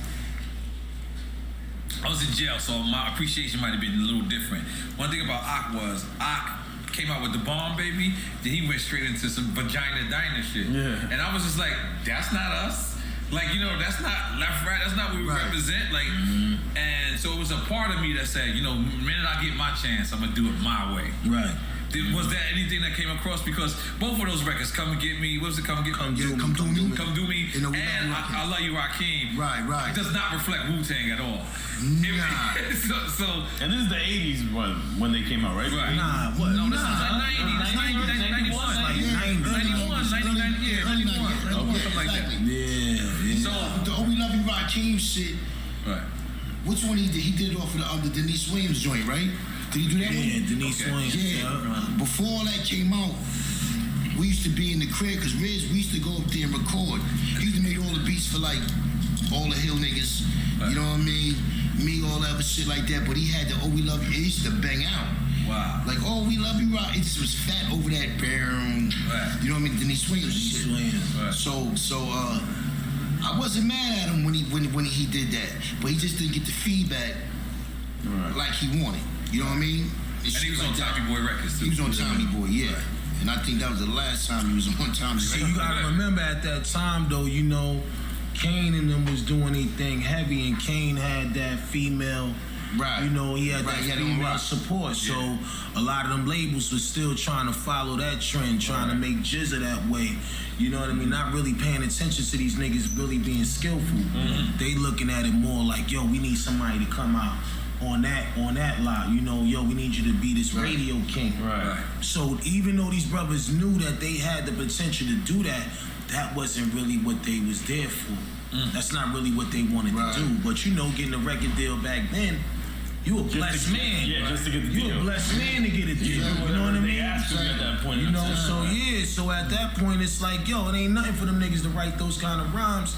I was in jail, so my appreciation might have been a little different. One thing about Ak was, Ak came out with the bomb, baby. Then he went straight into some vagina diner shit. Yeah. And I was just like, that's not us. Like, you know, that's not left, right, that's not what we represent. Like, and so it was a part of me that said, you know, the minute I get my chance, I'm gonna do it my way. Right. Was there anything that came across? Because both of those records, Come and Get Me, what was it, Come and Get Come Do Me. Come Do Me, and I Love You, Rakim. Right. It does not reflect Wu-Tang at all. Nah. so and this is the 80s when they came out, right? Right. Nah, what? No, this is like 91. Like 91, something like that. Yeah. So the Oh We Love You Rakim shit. Right. Which one he did? He did it off of the Denise Williams joint, right? Did he do that one? Yeah, Denise Williams. Yeah. Before all that came out, we used to be in the crib because Riz, we used to go up there and record. He used to make all the beats for like all the Hill niggas. Right. You know what I mean? Me, all that other shit like that. But he had the Oh We Love You. It used to bang out. Wow. Like, Oh We Love You, it just was fat over that boom. Right. You know what I mean? Denise Williams shit. Right. So I wasn't mad at him when he did that, but he just didn't get the feedback like he wanted. You know what I mean? And he was on Tommy Boy Records too. He was on Tommy Boy, yeah. Right. And I think that was the last time he was on Tommy. See, you gotta remember at that time though, you know, Kane and them was doing anything heavy, and Kane had that female. Right. You know, he had that female support. So a lot of them labels was still trying to follow that trend, trying to make GZA that way. You know what I mean? Not really paying attention to these niggas really being skillful. They looking at it more like, yo, we need somebody to come out on that lot. You know, yo, we need you to be this radio king. Right. So even though these brothers knew that they had the potential to do that, that wasn't really what they was there for. That's not really what they wanted to do. But you know, getting a record deal back then, you a blessed man. Yeah, just to get the deal. You a blessed man to get a deal. You know what I mean? They asked you at that point. You know, so at that point, it's like, yo, it ain't nothing for them niggas to write those kind of rhymes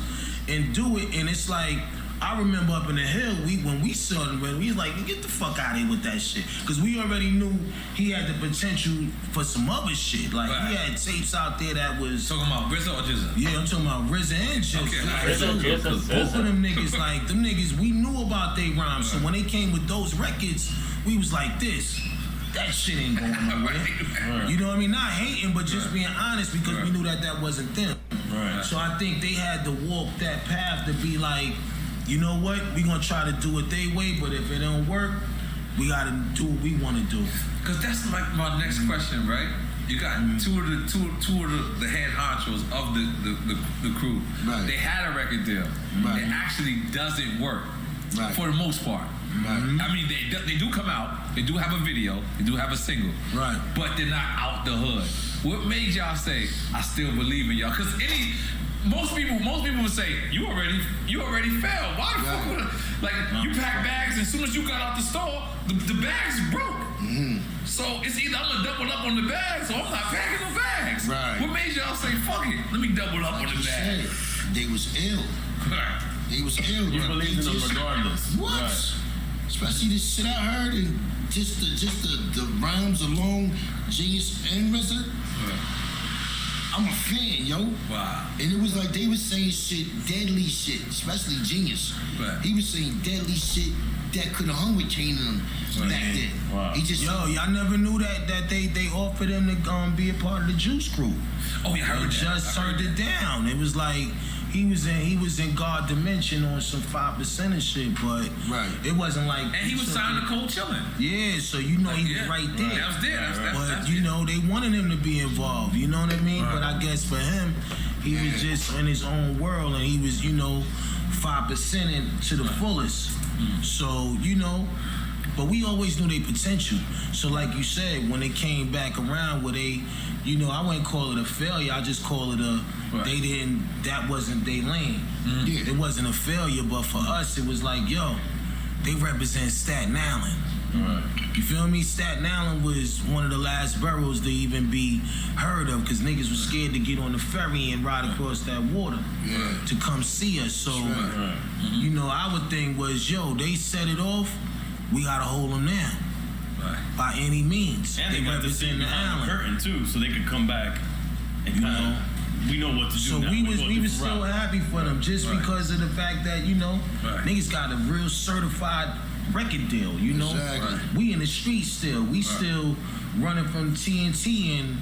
and do it. And it's like, I remember up in the Hill, when we saw him, we was like, get the fuck out of here with that shit. Because we already knew he had the potential for some other shit. Like, he had tapes out there that was... Talking about RZA or GZA? Yeah, I'm talking about RZA and GZA. Okay. Both of them niggas, like, them niggas, we knew about they rhymes. So when they came with those records, we was like this. That shit ain't going nowhere. You know what I mean? Not hating, but just being honest, because we knew that wasn't them. So I think they had to walk that path to be like, you know what? We gonna try to do it their way, but if it don't work, we gotta do what we want to do. Cause that's like my next question, right? You got two of the head honchos of the crew. Right. They had a record deal. Right. It actually doesn't work for the most part. Right. I mean, they do come out. They do have a video. They do have a single. Right. But they're not out the hood. What made y'all say, I still believe in y'all? Because most people would say, you already failed. Why the fuck would you pack bags, and as soon as you got out the store, the bags broke. So it's either I'm gonna double up on the bags or I'm not packing the bags. Right. What made y'all say, fuck it, let me double up on the bags? They was ill. They was ill. You bro. believe in them regardless. What? Right. Especially this shit I heard and just the rhymes alone, Genius and RZA. I'm a fan, yo. Wow. And it was like they was saying shit, deadly shit, especially Genius. Right. He was saying deadly shit that could have hung with Kane and them back then. Wow. He just Y'all never knew that they offered him to be a part of the Juice Crew. Oh, yeah, I heard that. Just turned it down. It was like he was in God Dimension on some 5% and shit, but it wasn't like. And he was signed to Cold Chillin'. Yeah, so you know he was right there. That was there. But you know they wanted him to be involved. You know what I mean? But I guess for him, he was just in his own world, and he was 5% to the fullest. So but we always knew their potential. So like you said, when they came back around, where they, I wouldn't call it a failure. I just call it that wasn't their lane. Yeah. It wasn't a failure, but for us, it was like, they represent Staten Island. Right. You feel me? Staten Island was one of the last boroughs to even be heard of, because niggas was scared to get on the ferry and ride across that water to come see us. So, our thing was, they set it off, we gotta hold them down by any means. And they represent the island curtain too, so they could come back and we know what to do. So now. we was so happy for them, just because of the fact that niggas got a real certified record deal. Exactly. We in the streets still. We still running from TNT, and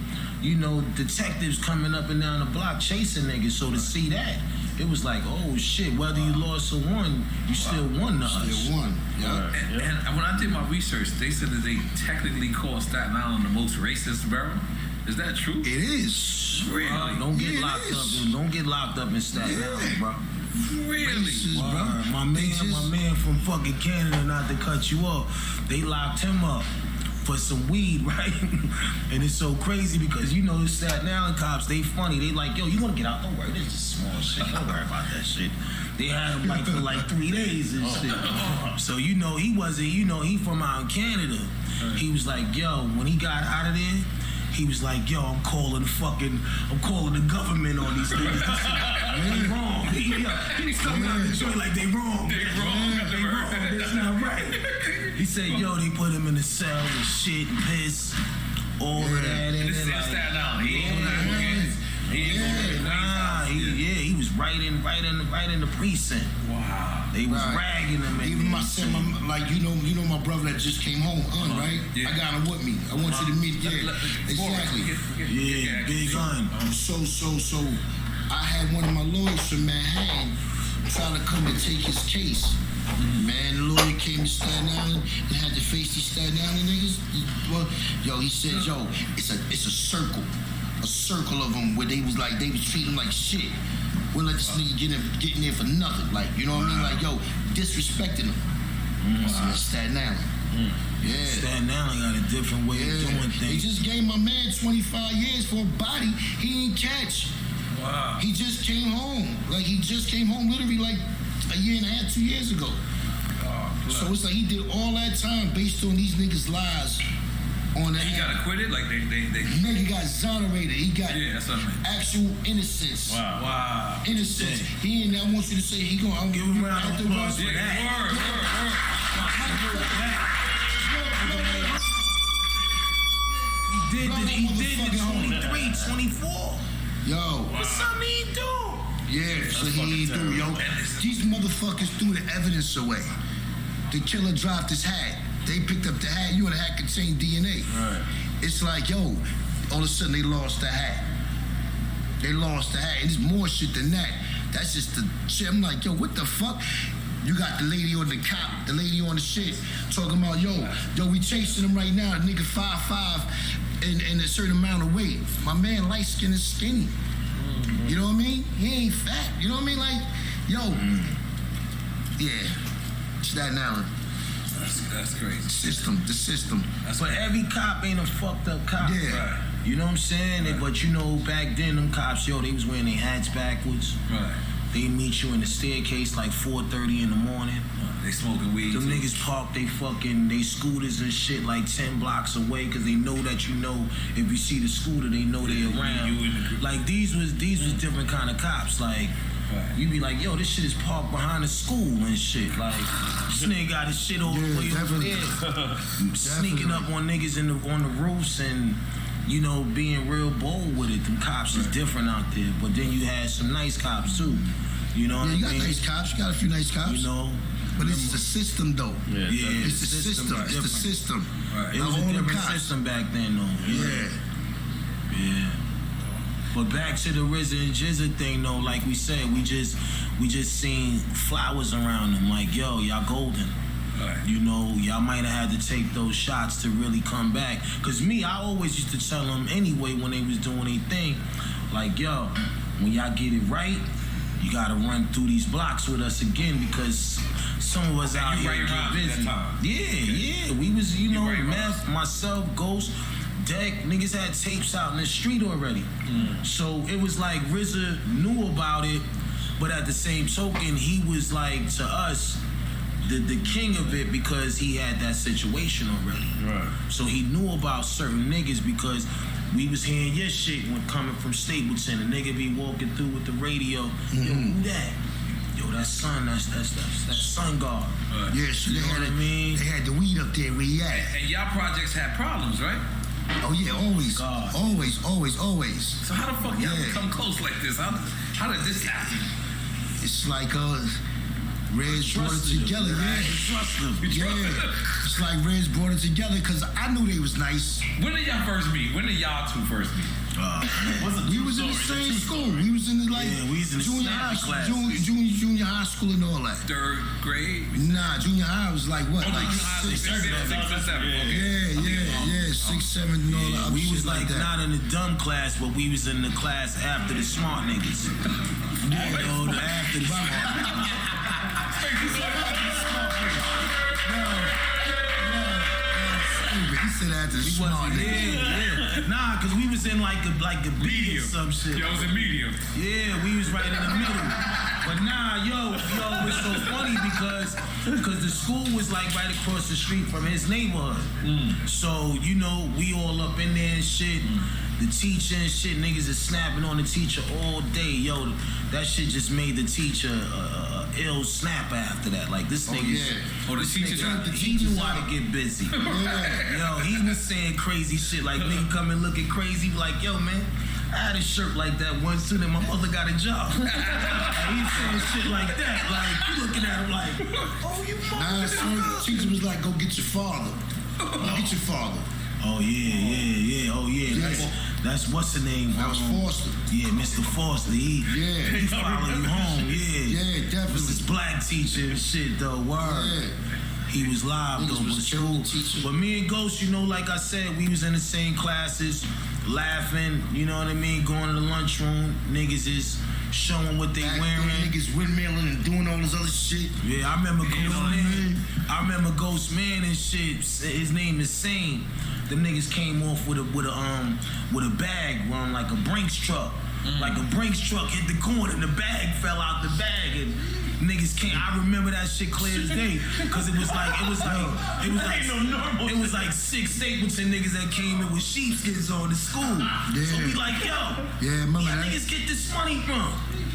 detectives coming up and down the block chasing niggas. So to see that, it was like, oh shit, whether you lost or won, you still won to us. Still won. Yeah. And when I did my research, they said that they technically call Staten Island the most racist borough. Is that true? It is. Really? Don't get locked up. Don't get locked up in Staten Island, bro. Really? Racist, bro. My man from fucking Canada, not to cut you off, they locked him up for some weed, right? And it's so crazy because the Staten Island cops, they funny. They like, yo, you gonna get out? Don't worry, this is small shit. Don't worry about that shit. They had him for 3 days and shit. So he wasn't, he from out in Canada. He was like, yo, when he got out of there, he was like, yo, I'm calling the government on these niggas. They wrong. He was coming out the joint like they wrong. They wrong. That's not right. He said, yo, they put him in the cell and shit and piss, all of that. And this is Staten Island. He was right in the precinct. Wow. They was ragging him. Even my son, my brother that just came home, right? Yeah. I got him with me. I want you to meet. Exactly. Yeah, Big Gun. So I had one of my lawyers from Manhattan trying to come to take his case. Man, the lawyer came to Staten Island and had to face these Staten Island niggas. He said, it's a circle of them where they was treating him like shit. We'll let this nigga get in there for nothing. Like, you know what I mean? Like, disrespecting him. Wow. Staten Island. Yeah. Staten Island got a different way of doing things. They just gave my man 25 years for a body he didn't catch. Wow. He just came home. He just came home literally a year and a half, 2 years ago. So it's like he did all that time based on these niggas' lies. He got acquitted? Nigga got exonerated. He got that's what I mean. actual innocence. Wow. Innocence. He ain't. I want you to say he gonna. I'll Give him a round of applause for that. He did the 23, 24. Yo. What's something he do? Yeah, so he ain't do, yo. These motherfuckers threw the evidence away. The killer dropped his hat. They picked up the hat. You and the hat contained DNA. Right. It's like, yo, all of a sudden they lost the hat. And there's more shit than that. That's just the shit. I'm like, yo, what the fuck? You got the lady on the cop, the lady on the shit, talking about, yo, we chasing him right now. The nigga 5'5" and a certain amount of weight. My man light skin is skinny. You know what I mean? He ain't fat. You know what I mean? Like, yo, yeah, Staten Island. That's great. The system. But every cop ain't a fucked up cop. Yeah. Right. You know what I'm saying? Right. But you know, back then, them cops, yo, they was wearing their hats backwards. Right. They meet you in the staircase like 4:30 in the morning. They smoking weed. Them too. niggas park they scooters and shit like 10 blocks away because they know that you know if you see the scooter, they know they around. You in the group. Like these was different kind of cops. Like you be like, yo, this shit is parked behind the school and shit. Like this nigga got his shit all the way over there, sneaking up on niggas on the roofs and you know being real bold with it. Them cops is different out there. But then you had some nice cops too. You know what I mean? You got nice cops. You got a few nice cops. You know. But it's the system, though. Yeah, It's the system. It's the system. Right. It was a different system back then, though. Yeah. But back to the RZA and Jizza thing, though. Like we said, we just seen flowers around them. Like, yo, y'all golden. Right. You know, y'all might have had to take those shots to really come back. Cause me, I always used to tell them anyway when they was doing their thing, like, yo, when y'all get it right, you gotta run through these blocks with us again because some of us out here get busy. Yeah. We was, you know, Meth, myself, Ghost, Deck, niggas had tapes out in the street already. So it was like RZA knew about it, but at the same token, he was like to us the king of it because he had that situation already. Right. So he knew about certain niggas because we was hearing your shit when coming from Stapleton. A nigga be walking through with the radio. Yo, who that? Yo, that's Son. That's Sun God. Yeah, so they had the weed up there where he at. And y'all projects had problems, right? Oh yeah, always. God. Always. So how the fuck y'all come close like this? How did this happen? It's like Rez brought it together, Trust them. It's like Rez brought it together because I knew they was nice. When did y'all first meet? When did y'all two first meet? We was in the same school. We was in the we was in the junior high school, junior high school and all that. Third grade? Nah, junior high was like what? Oh, Like six or seven. Yeah, 6, 7 and all that. We was like that. not in the dumb class, but we was in the class after the smart niggas. You know, after the smart niggas. He said after the smart niggas. Yeah. Nah, cause we was in like a B or some shit. Yo, it was a medium. Yeah, we was right in the middle. But nah, yo, it's so funny because the school was like right across the street from his neighborhood. So, you know, we all up in there and shit. The teacher and shit, niggas is snapping on the teacher all day. Yo, that shit just made the teacher ill snapper after that. Like this nigga. Oh, the teacher he knew how to get busy. Yo, he was saying crazy shit like nigga coming looking crazy. Like, yo, man, I had a shirt like that once too, then my mother got a job. And he's saying shit like that. Like, you looking at him like, oh, you motherfucker. Nah, the teacher was like, go get your father. Get your father. Oh, yeah. Oh, yeah. That's what's the name? That was Foster. Yeah, Mr. Foster. He followed you home. Yeah, definitely. Was this black teacher and shit, though. Word. Yeah. He was live, though, was but cool. But me and Ghost, you know, like I said, we was in the same classes, laughing, you know what I mean, going to the lunchroom. Niggas is showing what they wearing. Niggas windmilling and doing all this other shit. Yeah, I remember Ghost Man and shit. His name is Sane. Them niggas came off with a bag, like a Brinks truck. Like a Brinks truck hit the corner and the bag fell out the bag and niggas came. I remember that shit clear as day, cause it was like 6 Stapleton niggas that came in with sheepskins on to school. Yeah. So we like, yo, remember where that? niggas get this money from?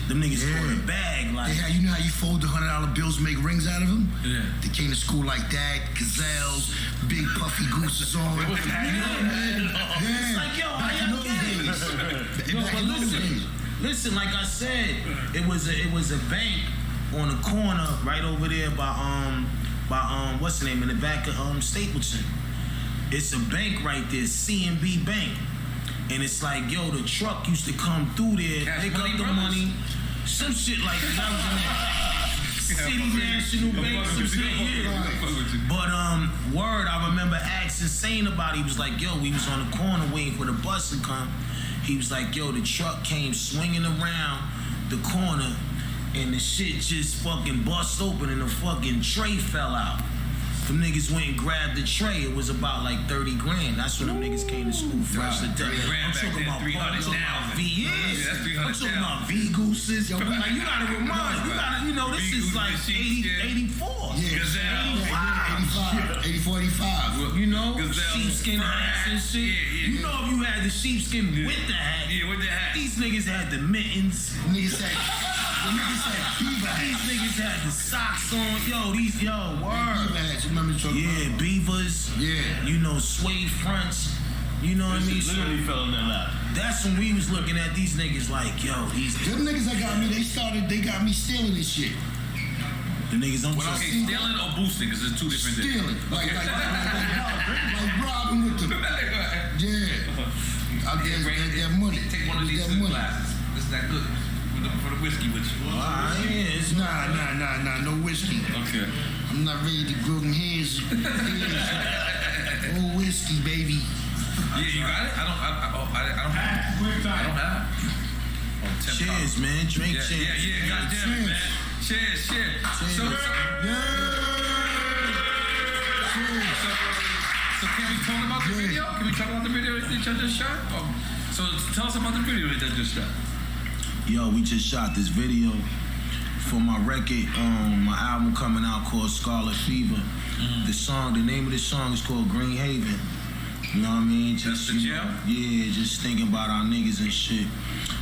Them niggas put a bag like. You know how you fold the $100 bills, make rings out of them? Yeah. They came to school like that, gazelles, big puffy gooses on. It's like, yo, how y'all get it? No, but listen, like I said, it was a bank on the corner right over there by what's the name, in the back of Stapleton. It's a bank right there, C&B Bank. And it's like, yo, the truck used to come through there, pick up the money, some shit like that. City National Bank, some shit, yeah. But word, I remember asking Sane about it. He was like, yo, we was on the corner waiting for the bus to come. He was like, yo, the truck came swinging around the corner and the shit just fucking bust open and the fucking tray fell out. Them niggas went and grabbed the tray. It was about like 30 grand. That's when them niggas came to school fresh to death. I'm talking about I'm talking about V-Gooses. Like, you gotta remind, you know, this is like 84. Yeah, 84, 85. You know, sheepskin hats and shit. You know, if you had the sheepskin with the hat, these niggas had the mittens. Niggas had beaver hats. These niggas had the socks on. Word. Beaver hats, you remember talking about? Beavers. Yeah. You know, suede fronts. You know what I mean? Literally fell in their lap. That's when we was looking at these niggas like, yo, these them niggas that got me, they got me stealing this shit. The niggas I'm talking. Stealing or boosting? Because it's two different things. Stealing. Like robbing with them. Yeah. I guess that money. Take one of these glasses. This is that good. For the whiskey with you. Nah, no whiskey. Okay. I'm not ready to grow them hairs. Oh, whiskey, baby. Yeah, you got it? I don't have it. I don't have it. Cheers, man. Drink cheers. Yeah, goddamn it, man. Cheers. So can we talk about the video? Can we talk about the video that you just shot? So tell us about the video that you just shot. Yo, we just shot this video for my record, my album coming out called Scarlet Fever. The name of the song is called Green Haven. You know what I mean? Just just thinking about our niggas and shit.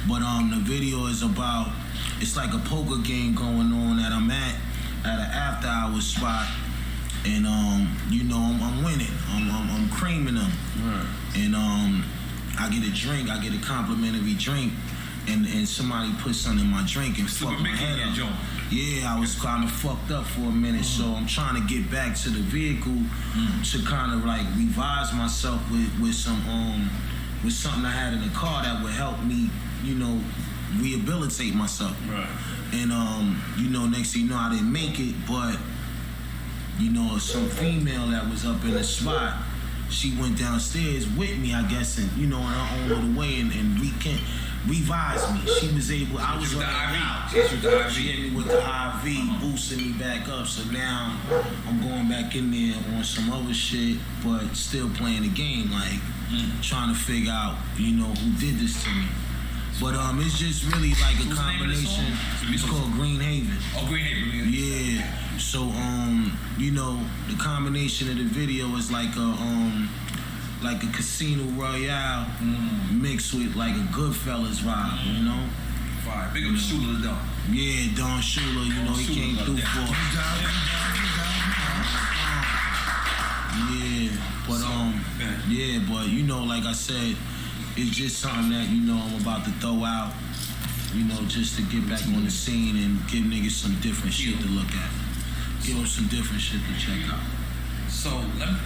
But the video is about, it's like a poker game going on that I'm at an after hours spot, and you know, I'm winning. I'm creaming them, right. And I get a drink. I get a complimentary drink. And somebody put something in my drink and fucked my head up. Yeah, I was kind of fucked up for a minute, so I'm trying to get back to the vehicle to kind of like revise myself with something I had in the car that would help me, you know, rehabilitate myself. Right. And you know, next thing you know, I didn't make it, but you know, some female that was up in the spot, she went downstairs with me, I guess, and you know, on her own little way, and revised me. She was able. I was running out. She hit me with the IV, boosting me back up. So now I'm going back in there on some other shit, but still playing the game, like trying to figure out, you know, who did this to me. But it's just really like a combination. It's called Green Haven. Oh, Green Haven. Yeah. So you know, the combination of the video is like a Casino Royale mixed with like a Goodfellas vibe, you know? Fire. Big up Shula though. Yeah, Don Shula, you know, he came through for. Yeah, but you know, like I said, it's just something that, you know, I'm about to throw out, you know, just to get back on the scene and give niggas some different shit to look at. Give them some different shit to check out. So, let me,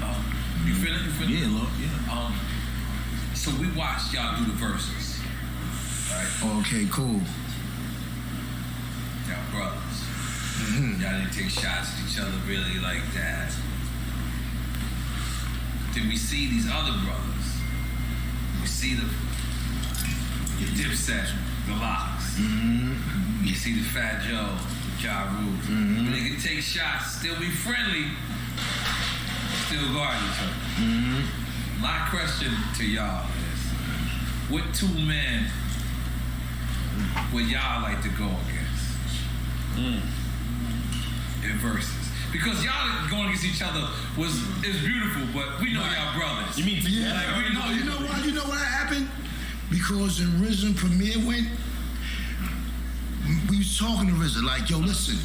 you feel it? Yeah, look, yeah. So we watched y'all do the verses, right? Okay, cool. Y'all brothers. Y'all didn't take shots at each other really like that. Then we see these other brothers. We see the Dipset, the Locks. You see the Fat Joe, the Ja Rule. But they can take shots, still be friendly, still guard each other. My question to y'all is, what two men would y'all like to go against in verses? Because y'all going against each other is beautiful, but we know y'all brothers. You mean You know what happened? Because when RZA and Premier went, we was talking to RZA like, yo, listen,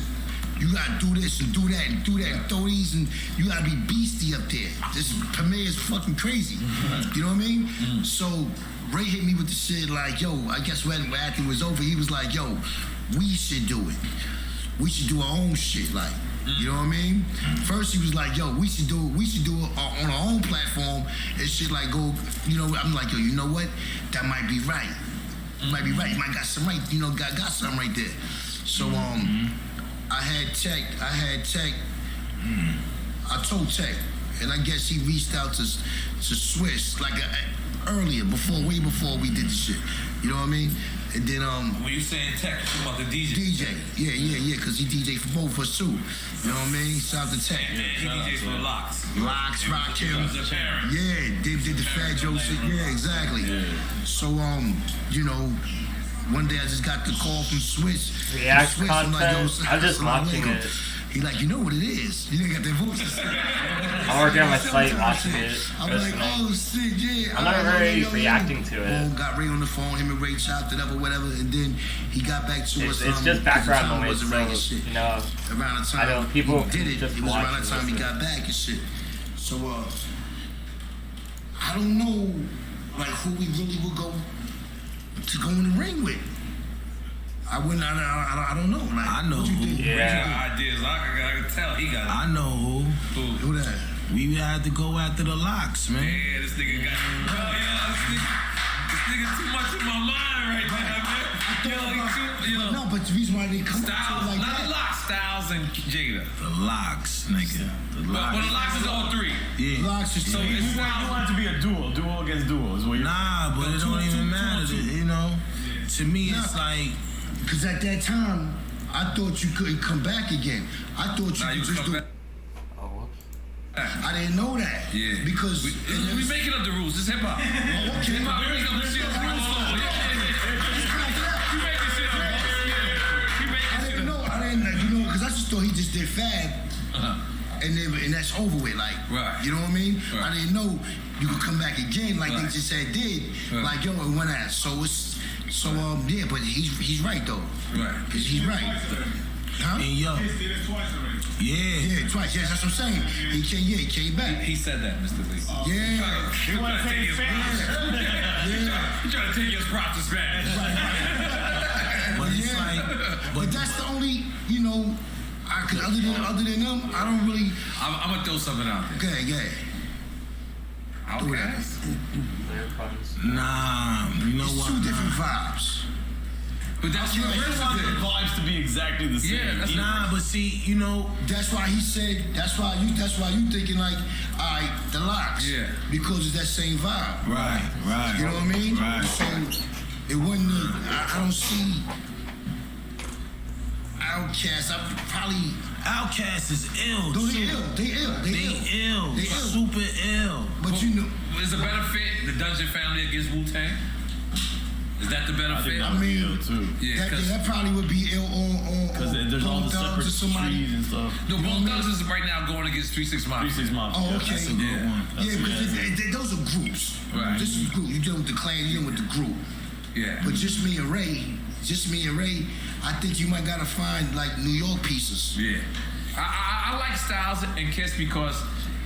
you gotta do this and do that and do that and throw these, and you gotta be beastie up there. This Premier is fucking crazy. You know what I mean? So Ray hit me with the shit like, yo, I guess when after it was over, he was like, yo, we should do it. We should do our own shit, like. You know what I mean? First he was like, yo, we should do it on our own platform and shit like go, you know, I'm like, yo, you know what? That might be right. You might be right. You might got some right, you know, got something right there. So I had Tech. I told Tech, and I guess he reached out to Swiss like earlier, way before we did the shit. You know what I mean? And then when you saying Tech, you talking about the DJ? DJ, yeah, because he DJ for both of us too. You know what I mean? Shout out to Tech. Yeah, he DJs for Locks. Locks, Rock Him. Yeah, they did the Fat Joe shit. Yeah, exactly. Yeah. So you know, one day I just got the call from Swiss. React content. I'm just watching it. He like, you know what it is. You got their voices. I'm working on my site watching it. I'm like, oh shit, yeah. I'm not very reacting to it. Got Ray on the phone, him and Ray chopped it up or whatever, and then he got back to us. It's just background noise, so, shit. You know, around the time I know people he did it, just it was around the time he got back and shit. So, I don't know, like, who we really would go to go in the ring with. I don't know. Like, I know who. Yeah. Ideas. I can tell he got it. I know who. Who that? We had to go after the Locks, man. Yeah, this nigga got this nigga too much in my mind right now, man. No, but the reason why they come Styles, like not that. the Locks, Styles and Jada. The Locks, nigga. The Locks. But the Locks is all three. Yeah. Locks is So three. it's You want it to be a duo against duo is what you're Nah, but it don't even matter. You know, to me, it's like. Because at that time, I thought you couldn't come back again. I thought you could just do. Oh, whoops. I didn't know that. Yeah. Because we making up the rules. It's hip hop. okay. Hip hop. We making up the shit. You making shit up. I didn't know. Because I just thought he just did Fab. And that's over with, like, right. You know what I mean? Right. I didn't know you could come back again, like right. they just said did, like yo, it went out. So yeah, but he's right though, right? He's right. Huh? And yo, yeah, twice. Yes, that's what I'm saying. He came back. He said that, Mr. Lee. Yeah. He want to take his props. Yeah. He trying to take his props to Spanish. but it's like, but that's the only, you know. Other than them, I don't really. I'm gonna throw something out there. Okay. Nah, you know it's what? Two different vibes. But that's the vibes to be exactly the same. Yeah, nah, but see, you know, that's why he said. That's why you thinking like, alright, the Locks. Yeah. Because it's that same vibe. Right. You know what I mean? Right. So it wasn't. I don't see. Outkast, Outkast is ill. No, they ill. Super ill. But you know, is the better fit the Dungeon family against Wu-Tang? Is that the better fit? I mean, yeah, that probably would be ill on because there's all the separate trees and stuff. No, Bone Thugs is right now going against 3 6 Mafia. 3 6 Mafia. Oh, okay. That's a good one. Yeah, because those are groups. Right. This is a group. You dealing with the clan, you dealing with the group. Yeah. But just me and Ray, I think you might gotta find like New York pieces. Yeah. I like Styles and Kiss because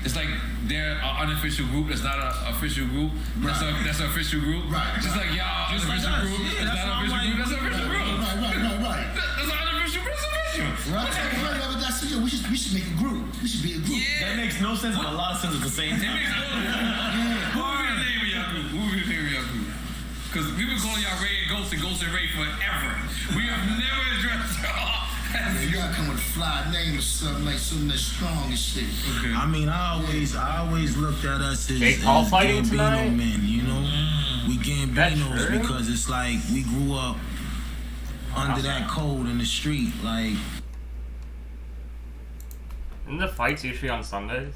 it's like they're an unofficial group. That's not an official group. That's an official group. Right. Just like y'all unofficial group. It's not an official group. That's an official group. Right. That's an unofficial group. That's official. Right. But that's it. We should make a group. We should be a group. Yeah. That makes no sense, but a lot of sense at the same time. Who be the name of y'all group? Because we've been calling y'all Ray and Ghost and Ray forever. We have never addressed y'all. Yeah, you gotta come with a fly name or something like something that's strong and shit. Okay. I mean, I always looked at us as Jake Paul fighting Gambino tonight? men, you know? We That's Gambinos true. because it's like we grew up under that code in the street. Like, Isn't the fights usually on Sundays?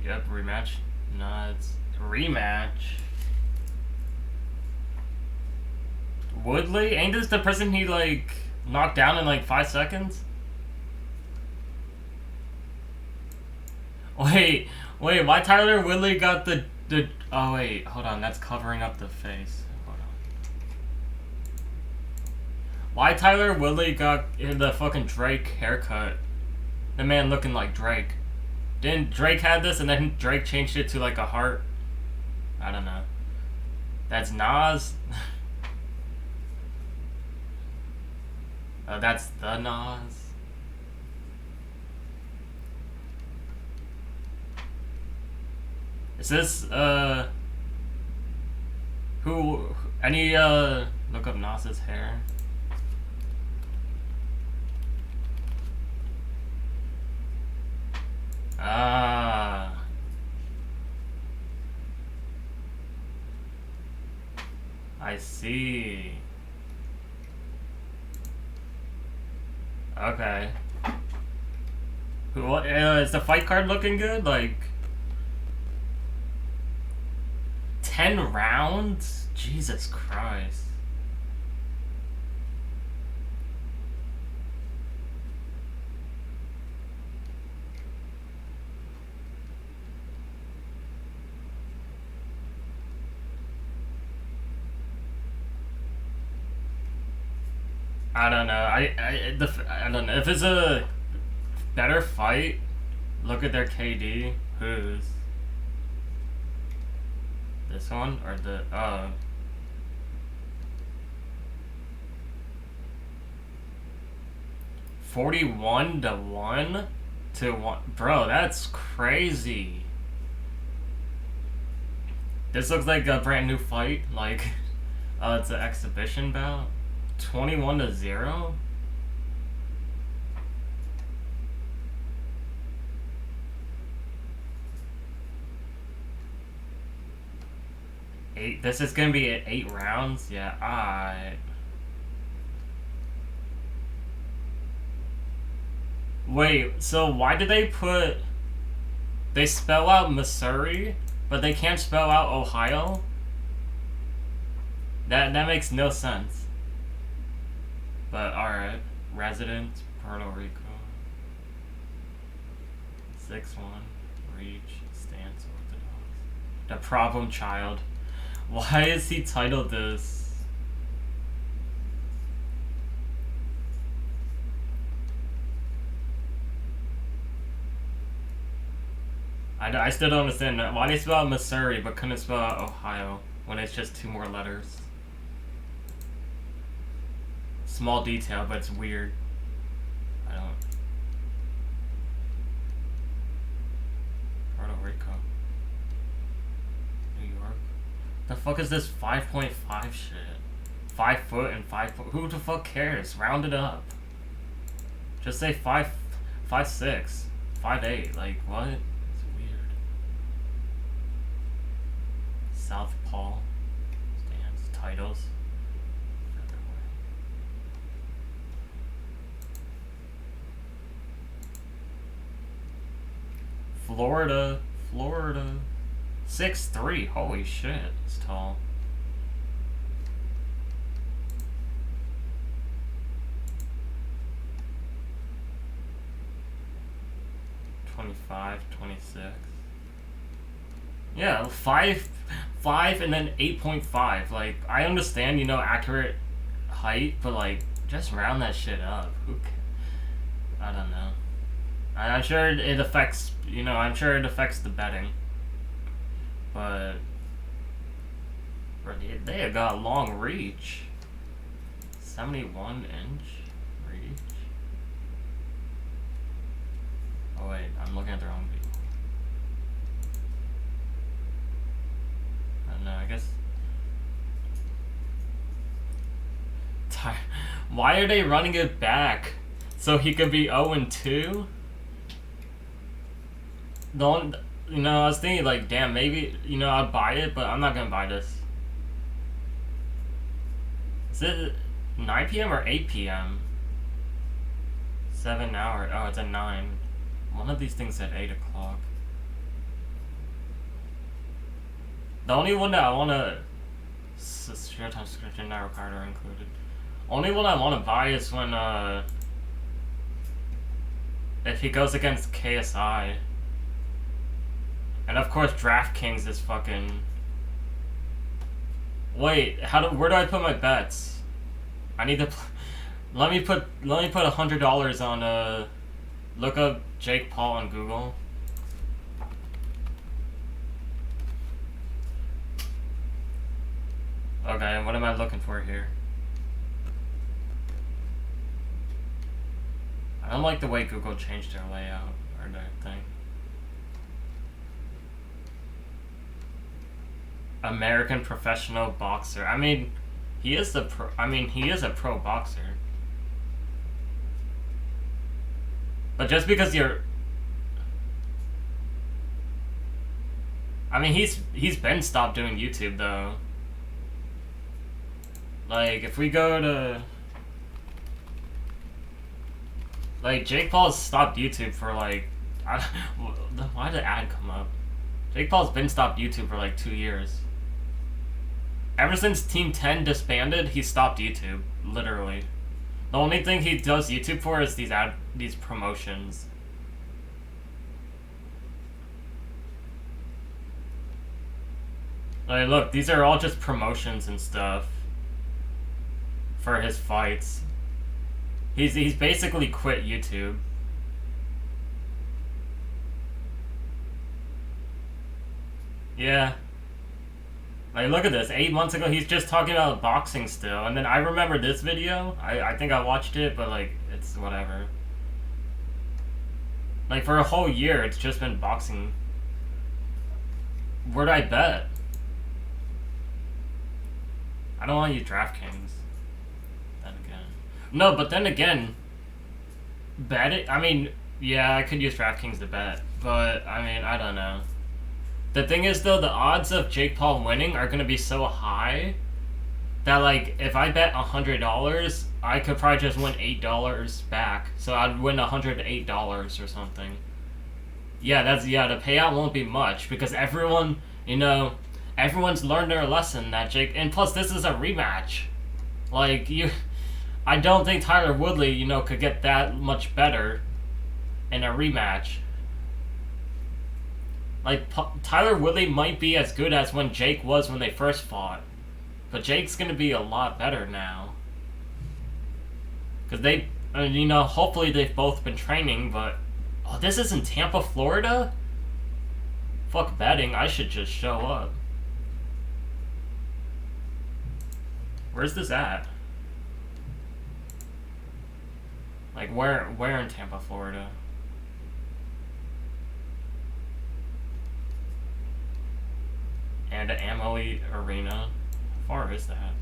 Yep, rematch. Nah, it's a rematch. Woodley? Ain't this the person he, like, knocked down in, like, 5 seconds? Wait, why Tyler Woodley got the oh wait, hold on, that's covering up the face. Hold on. Why Tyler Woodley got the fucking Drake haircut? The man looking like Drake. Didn't Drake had this and then Drake changed it to like a heart? I don't know. That's Nas. Oh, that's the Nas. Is this, any, look up Nas's hair? Ah. I see. Okay. What, is the fight card looking good? Like... 10 rounds? Jesus Christ. I don't know. I don't know if it's a better fight. Look at their KD. Who's this one or the 41-1 to 1, bro. That's crazy. This looks like a brand new fight. Like, it's an exhibition bout. 21-0. This is gonna be at 8 rounds. Yeah, alright. Wait, so why did they put... They spell out Missouri, but they can't spell out Ohio? That makes no sense. But alright. Residence, Puerto Rico. 6-1. Reach, stance, orthodox. The problem child. Why is he titled this? I still don't understand that. Why they spell out Missouri but couldn't spell out Ohio when it's just 2 more letters? Small detail, but it's weird. I don't... Puerto Rico. New York. The fuck is this 5.5 shit? 5 foot and 5 foot. Who the fuck cares? Round it up. Just say 5'6", 5'8". Like, what? It's weird. Southpaw. Stance. Titles. Florida. 6'3". Holy shit, it's tall. $25, $26. Yeah, 5 and then 8.5. Like, I understand, you know, accurate height, but like, just round that shit up. Who cares? I don't know. I'm sure it affects, you know, I'm sure it affects the betting. But they have got long reach. 71-inch reach. Oh wait, I'm looking at the wrong video. I don't know, I guess. Why are they running it back? So he could be 0-2? Don't, you know, I was thinking like, damn, maybe, you know, I'd buy it, but I'm not gonna buy this. Is it 9 p.m. or 8 p.m.? 7 hours. Oh, it's at 9. One of these things at 8 o'clock. The only one that I wanna... Showtime subscription not required or included. Only one I wanna buy is when, if he goes against KSI. And of course, DraftKings is fucking... Wait, where do I put my bets? I need to... Let me put $100 on, look up Jake Paul on Google. Okay, what am I looking for here? I don't like the way Google changed their layout, or their thing. American professional boxer. I mean, he is a pro boxer. But just because you're... I mean, he's been stopped doing YouTube, though. Like, if we go to... Like, Jake Paul's stopped YouTube for, like... why did the ad come up? Jake Paul's been stopped YouTube for, like, 2 years. Ever since Team 10 disbanded, he stopped YouTube. Literally. The only thing he does YouTube for is these promotions. Like, look, these are all just promotions and stuff for his fights. He's basically quit YouTube. Yeah. Like, look at this. 8 months ago, he's just talking about boxing still. And then I remember this video. I think I watched it, but, like, it's whatever. Like, for a whole year, it's just been boxing. Where'd I bet? I don't want to use DraftKings. Then again. No, but then again, bet it? I mean, yeah, I could use DraftKings to bet. But, I mean, I don't know. The thing is, though, the odds of Jake Paul winning are going to be so high that, like, if I bet $100, I could probably just win $8 back. So I'd win $108 or something. Yeah, the payout won't be much because everyone, you know, everyone's learned their lesson that Jake... And plus, this is a rematch. Like, I don't think Tyler Woodley, you know, could get that much better in a rematch. Like, Tyler Woodley might be as good as when Jake was when they first fought. But Jake's gonna be a lot better now. Because they, you know, hopefully they've both been training, but... Oh, this is in Tampa, Florida? Fuck betting, I should just show up. Where's this at? Like, where in Tampa, Florida? And the Amalie Arena. How far is that?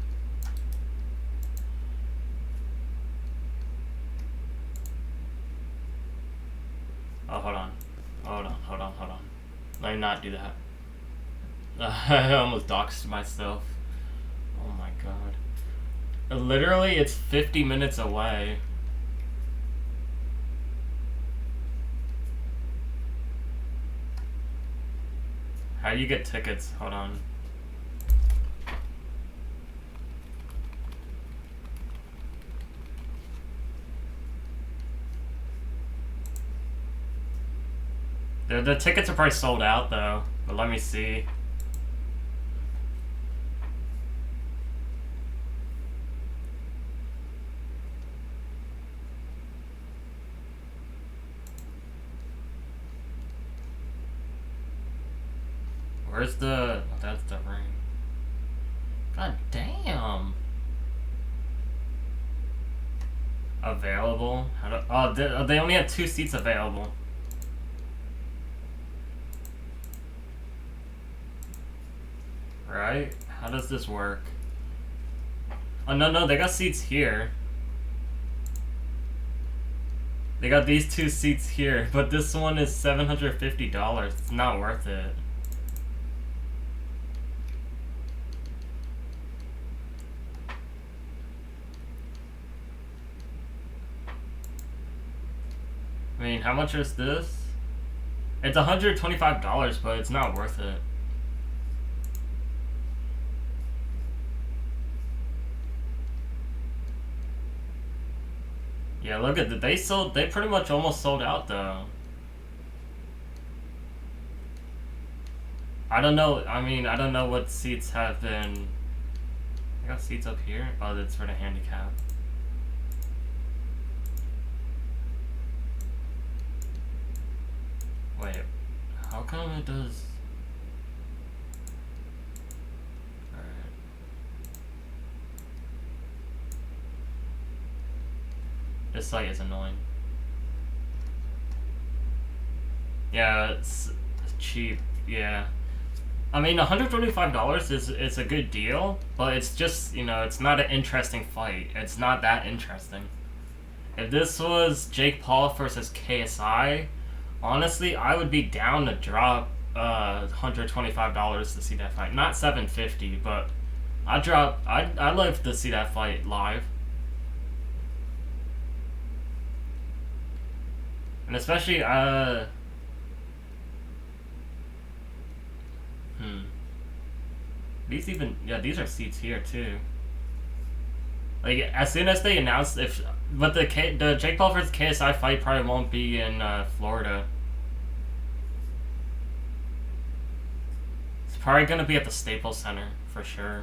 Oh, hold on. Hold on. Let me not do that. I almost doxed myself. Oh my god. Literally, it's 50 minutes away. How do you get tickets? Hold on. The tickets are probably sold out though, but let me see. Where's the... Oh, that's the ring. God damn. Available? How do... they only have 2 seats available. Right? How does this work? Oh, no, they got seats here. They got these 2 seats here, but this one is $750. It's not worth it. I mean, how much is this? It's $125, but it's not worth it. Yeah, look at that. They pretty much almost sold out though. I don't know. I mean, I don't know what seats have been. I got seats up here. Oh, that's for the handicap. Wait, how come it does? Alright. This site is annoying. Yeah, it's cheap, yeah. I mean, $125 is a good deal, but it's just, you know, it's not an interesting fight. It's not that interesting. If this was Jake Paul versus KSI, honestly, I would be down to drop $125 to see that fight. Not $750, but I'd love to see that fight live. And especially, these are seats here too. Like, as soon as they announce but the Jake Paul vs KSI fight probably won't be in Florida. It's probably gonna be at the Staples Center for sure.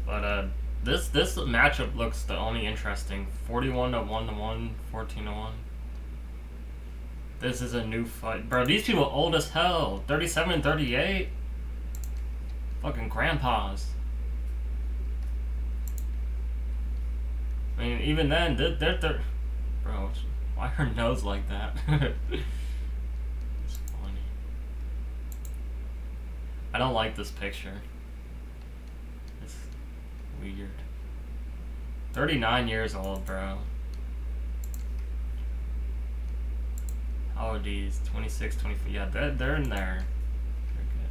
But this matchup looks the only interesting. 41 to 1-1, 14 to 1. This is a new fight, bro. These people old as hell. 37 and 38. Fucking grandpas. I mean, even then, they're bro. Why her nose like that? It's funny. I don't like this picture. Weird. 39 years old, bro. How old are these? 26, 24. Yeah, they're in there. They're good.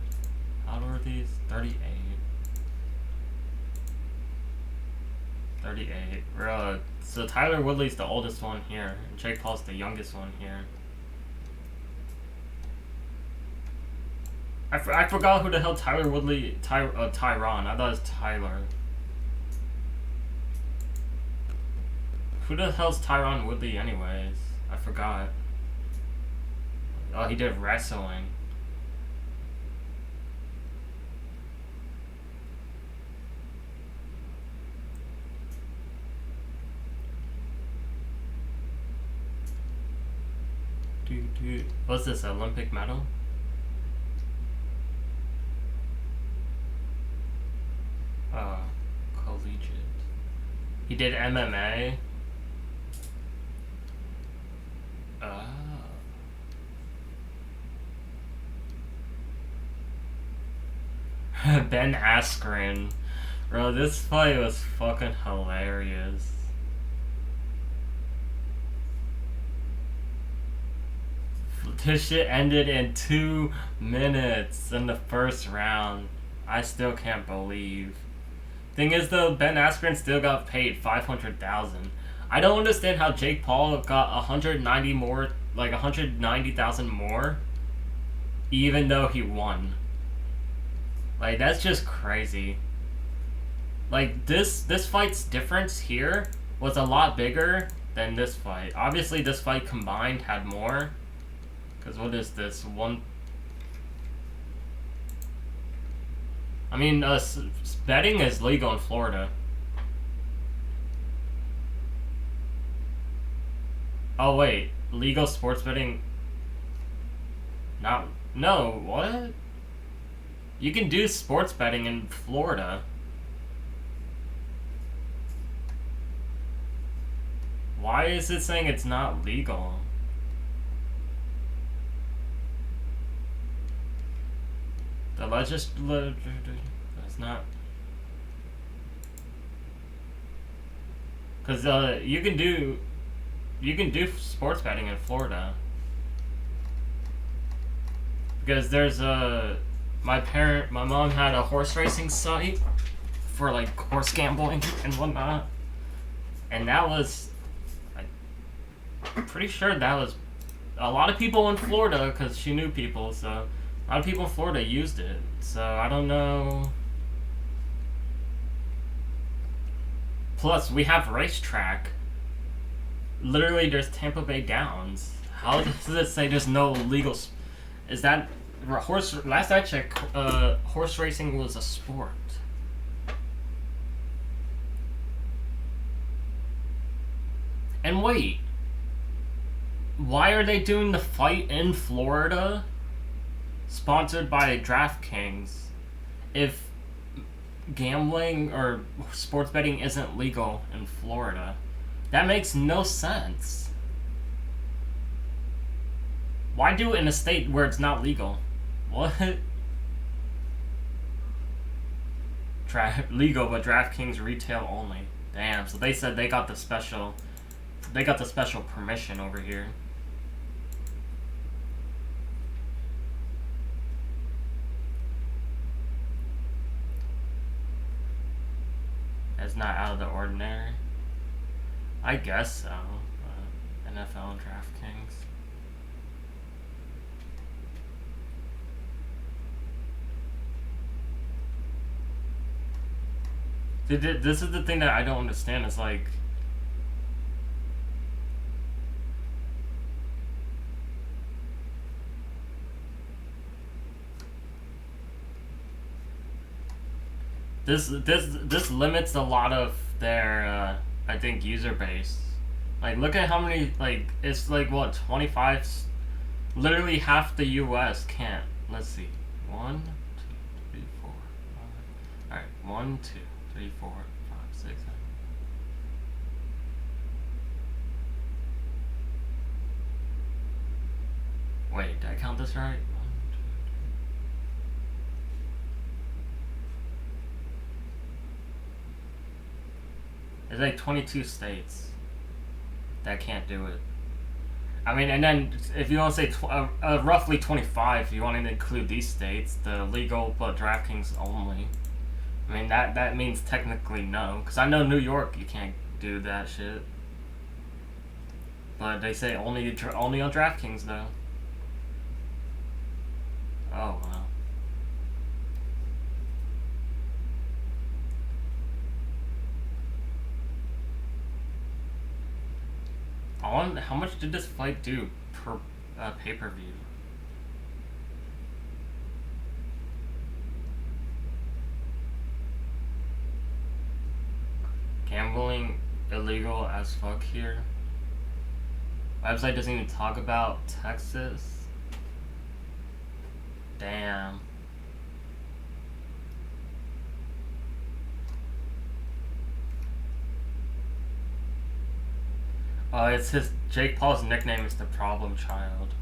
How old are these? 38. 38. Bro, so Tyler Woodley's the oldest one here. And Jake Paul's the youngest one here. I forgot who the hell Tyler Woodley... Tyron. I thought it was Tyler. Who the hell's Tyron Woodley anyways? I forgot. Oh, he did wrestling. Dude. What's this, Olympic medal? Collegiate. He did MMA. Ben Askren. Bro, this fight was fucking hilarious. This shit ended in 2 minutes in the first round. I still can't believe. Thing is though, Ben Askren still got paid $500,000. I don't understand how Jake Paul got 190,000 more, even though he won. Like, that's just crazy. Like, this fight's difference here was a lot bigger than this fight. Obviously, this fight combined had more. Because what is this? I mean, betting is legal in Florida. Oh, wait. Legal sports betting? No, what? You can do sports betting in Florida. Why is it saying it's not legal? The legislature... That's not... Because you can do sports betting in Florida. Because there's my mom had a horse racing site for like horse gambling and whatnot, and that was, I'm pretty sure that was a lot of people in Florida, because she knew people, so a lot of people in Florida used it. So I don't know. Plus, we have racetrack. Literally, there's Tampa Bay Downs. How does it say there's no legal? Is that horse? Last I checked, horse racing was a sport. And wait, why are they doing the fight in Florida? sponsored by DraftKings, if gambling or sports betting isn't legal in Florida? That makes no sense. Why do it in a state where it's not legal? What? Legal, but DraftKings retail only. Damn. So they said they got the special permission over here. That's not out of the ordinary. I guess so. NFL and DraftKings. This is the thing that I don't understand. It's like, this limits a lot of their I think user base. Like, look at how many, like, it's like what, 25, literally half the US can't. Let's see, 1 2 3 4 5. All right, 1 2 3 4 5 6 7. Wait, did I count this right? 1 2 3. There's like 22 states that can't do it. I mean, and then if you want to say roughly 25, if you want to include these states, the legal but DraftKings only. I mean, that means technically no, because I know New York you can't do that shit. But they say only on DraftKings though. Oh wow. How much did this fight do per pay-per-view? Gambling illegal as fuck here. Website doesn't even talk about Texas. Damn. It's Jake Paul's nickname is the Problem Child.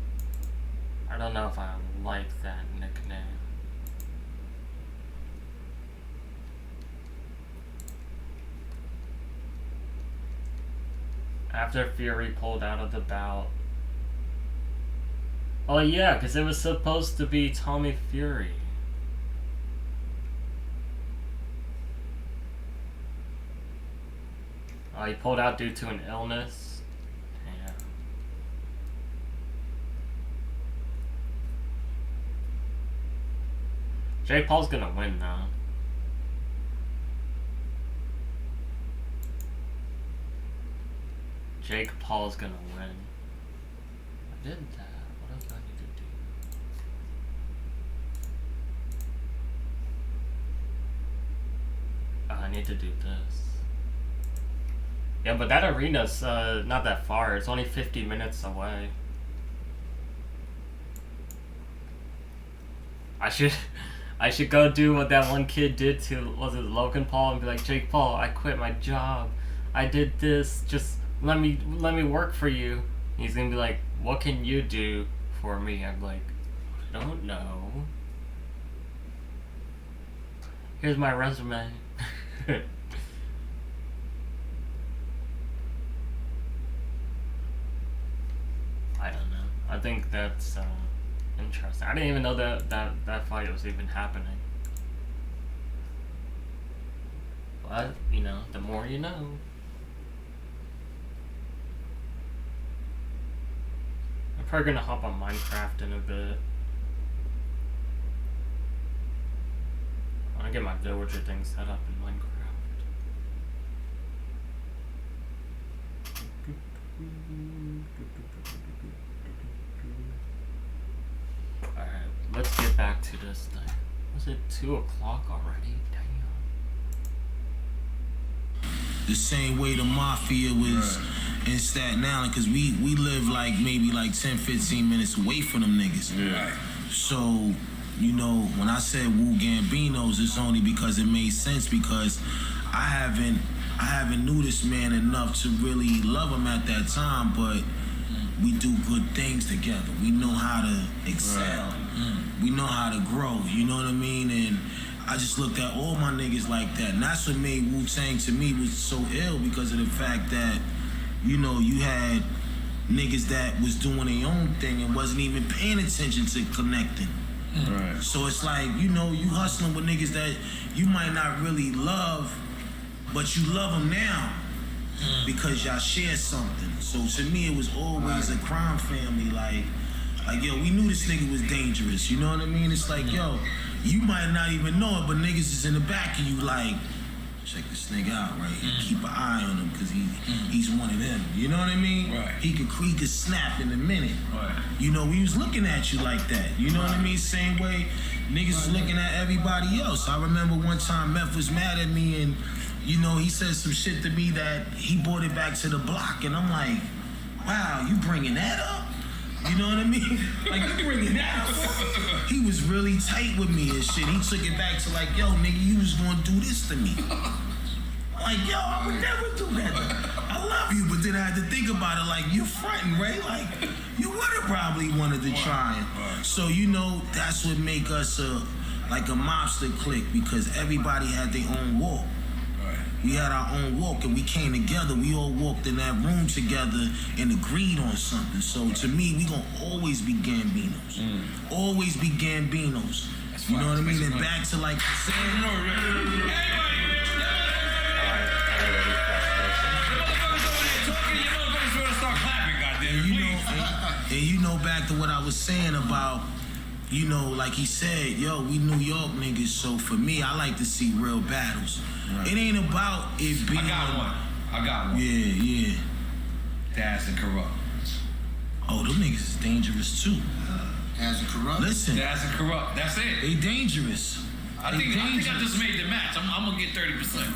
I don't know if I like that nickname. After Fury pulled out of the bout. Oh yeah, because it was supposed to be Tommy Fury. Oh, he pulled out due to an illness. Damn. Jake Paul's gonna win now. Jake Paul's gonna win. I did that. What else do I need to do? I need to do this. Yeah, but that arena's not that far. It's only 50 minutes away. I should go do what that one kid did to, was it Logan Paul, and be like, Jake Paul, I quit my job. I did this. Just let me work for you. He's gonna be like, what can you do for me? I'm like, I don't know. Here's my resume. I don't know. I think that's interesting. I didn't even know that fight was even happening. But, you know, the more you know. I'm probably gonna hop on Minecraft in a bit. I wanna get my villager thing set up in Minecraft. Alright, let's get back to this thing. Was it 2 o'clock already? Damn. The same way the mafia was in Staten Island, because we live like maybe like 10, 15 minutes away from them niggas. Yeah. So, you know, when I said Wu Gambinos, it's only because it made sense because I haven't knew this man enough to really love him at that time, but we do good things together. We know how to excel. Right. We know how to grow, you know what I mean? And I just looked at all my niggas like that. And that's what made Wu-Tang to me was so ill because of the fact that, you know, you had niggas that was doing their own thing and wasn't even paying attention to connecting. Right. So it's like, you know, you hustling with niggas that you might not really love, but you love them now because y'all share something. So to me, it was always a crime family. Like, yo, we knew this nigga was dangerous. You know what I mean? It's like, yo, you might not even know it, but niggas is in the back of you like, check this nigga out, right? Keep an eye on him because he's one of them. You know what I mean? Right. He could snap in a minute. Right. You know, we was looking at you like that. You know what I mean? Same way niggas is looking at everybody else. I remember one time Meth was mad at me and, you know, he said some shit to me that he brought it back to the block. And I'm like, wow, you bringing that up? You know what I mean? Like, you bringing that up? He was really tight with me and shit. He took it back to like, yo, nigga, you was gonna do this to me. Like, yo, I would never do that. I love you, but then I had to think about it like, you fronting, right? Like, you would have probably wanted to try it. So, you know, that's what make us like a mobster clique because everybody had their own walk. We had our own walk and we came together. We all walked in that room together and agreed on something. So to me, we gonna always be Gambinos. Always be Gambinos. You know what I mean? And back to like and you know back to what I was saying about, you know, like he said, yo, we New York niggas, so for me, I like to see real battles. Right. It ain't about it being... I got one. Yeah. Daz and Corrupt. Oh, them niggas is dangerous too. Daz and Corrupt? Listen. Daz and Corrupt, that's it. They dangerous. I think I just made the match. I'm gonna get 30%.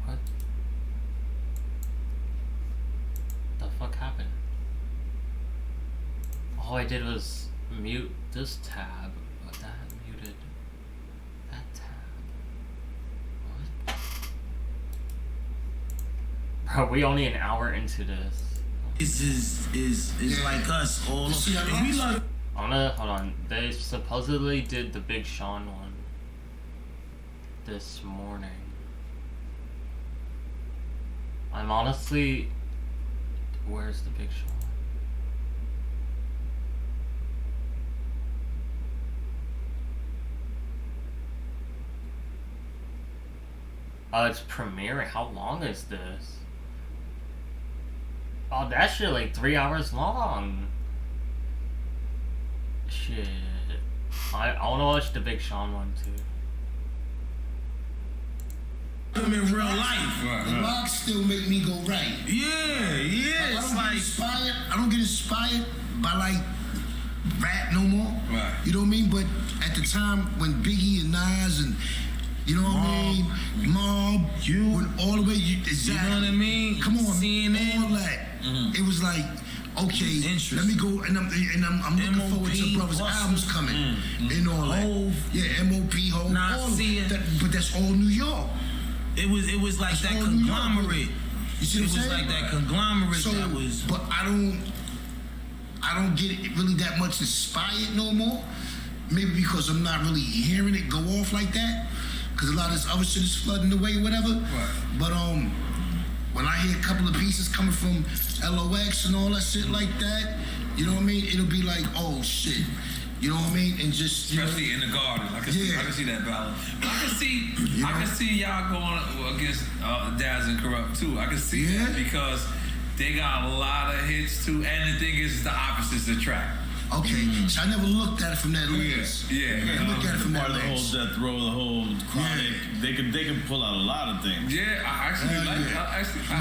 What the fuck happened? All I did was mute this tab, but that muted that tab. What? Bro, we only an hour into this. This is like us all. We love. Hold on. They supposedly did the Big Sean one this morning. I'm honestly, where's the Big Sean? Oh, it's premiering. How long is this? Oh, that shit like 3 hours long. Shit. I wanna watch the Big Sean one too. In real life. The locks still make me go right. Yeah. I don't get inspired by like rap no more. Right. You know what I mean? But at the time when Biggie and Nas and you know what I mean? Mob, went all the way. Exactly. You know what I mean? Come on, CNN. all that. It was like, okay, let me go, and I'm looking forward to brothers' albums coming and all that. Yeah, MOP, Hov, all that. But that's all New York. It was like that conglomerate. You see what I'm saying? It was like that conglomerate that was. But I don't get it really that much inspired no more. Maybe because I'm not really hearing it go off like that. Because a lot of this other shit is flooding away or whatever. Right. But when I hear a couple of pieces coming from LOX and all that shit like that, you know what I mean? It'll be like, oh shit. You know what I mean? And just especially in the garden. I can see that balance. But I can see y'all going against Daz and Corrupt too. I can see that because they got a lot of hits too. And the thing is the opposites attract. Okay, so I never looked at it from that lens. Yeah. I look at it from that lens. The whole Death Row, the whole Chronic, they can pull out a lot of things. Yeah, I actually like it.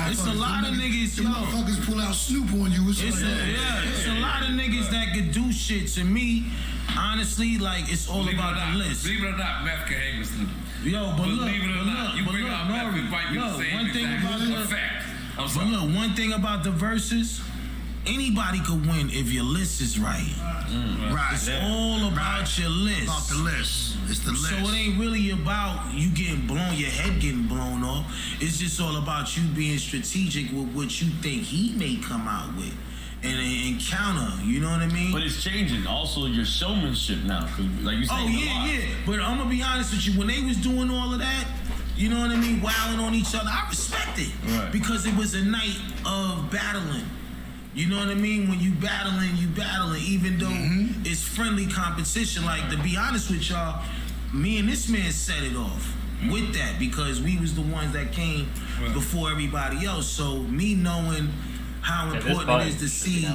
It's a lot of niggas, yo. Motherfuckers pull out Snoop on you. It's a lot of niggas that could do shit. To me, honestly, like it's all about the list. Believe it or not, Meth can hang with Snoop. Yo, but look, believe it or not, you bring out Meth, it might be the same exact effect. But look, one thing about the verses. anybody could win if your list is right. Right. It's all about your list. About the list. It's the list. So it ain't really about you getting blown, your head getting blown off. It's just all about you being strategic with what you think he may come out with. And counter, you know what I mean? But it's changing. Also, your showmanship now, cause like you said. Oh yeah. But I'm gonna be honest with you. When they was doing all of that, you know what I mean, wilding on each other, I respect it because it was a night of battling. You know what I mean? When you battling, even though it's friendly competition. Like, to be honest with y'all, me and this man set it off with that because we was the ones that came before everybody else. So me knowing how important it is to see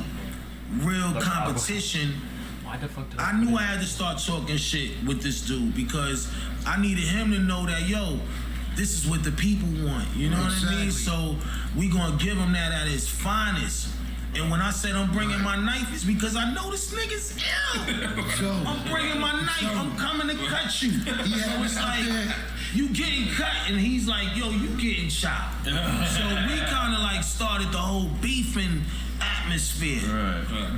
real competition, I knew I had to start talking shit with this dude because I needed him to know that, yo, this is what the people want. You know what I mean? So we gonna give him that at his finest. And when I said I'm bringing my knife, it's because I know this nigga's ill. I'm bringing my knife. I'm coming to cut you. So it's like, you getting cut, and he's like, yo, you getting shot. So we kind of like started the whole beefing atmosphere.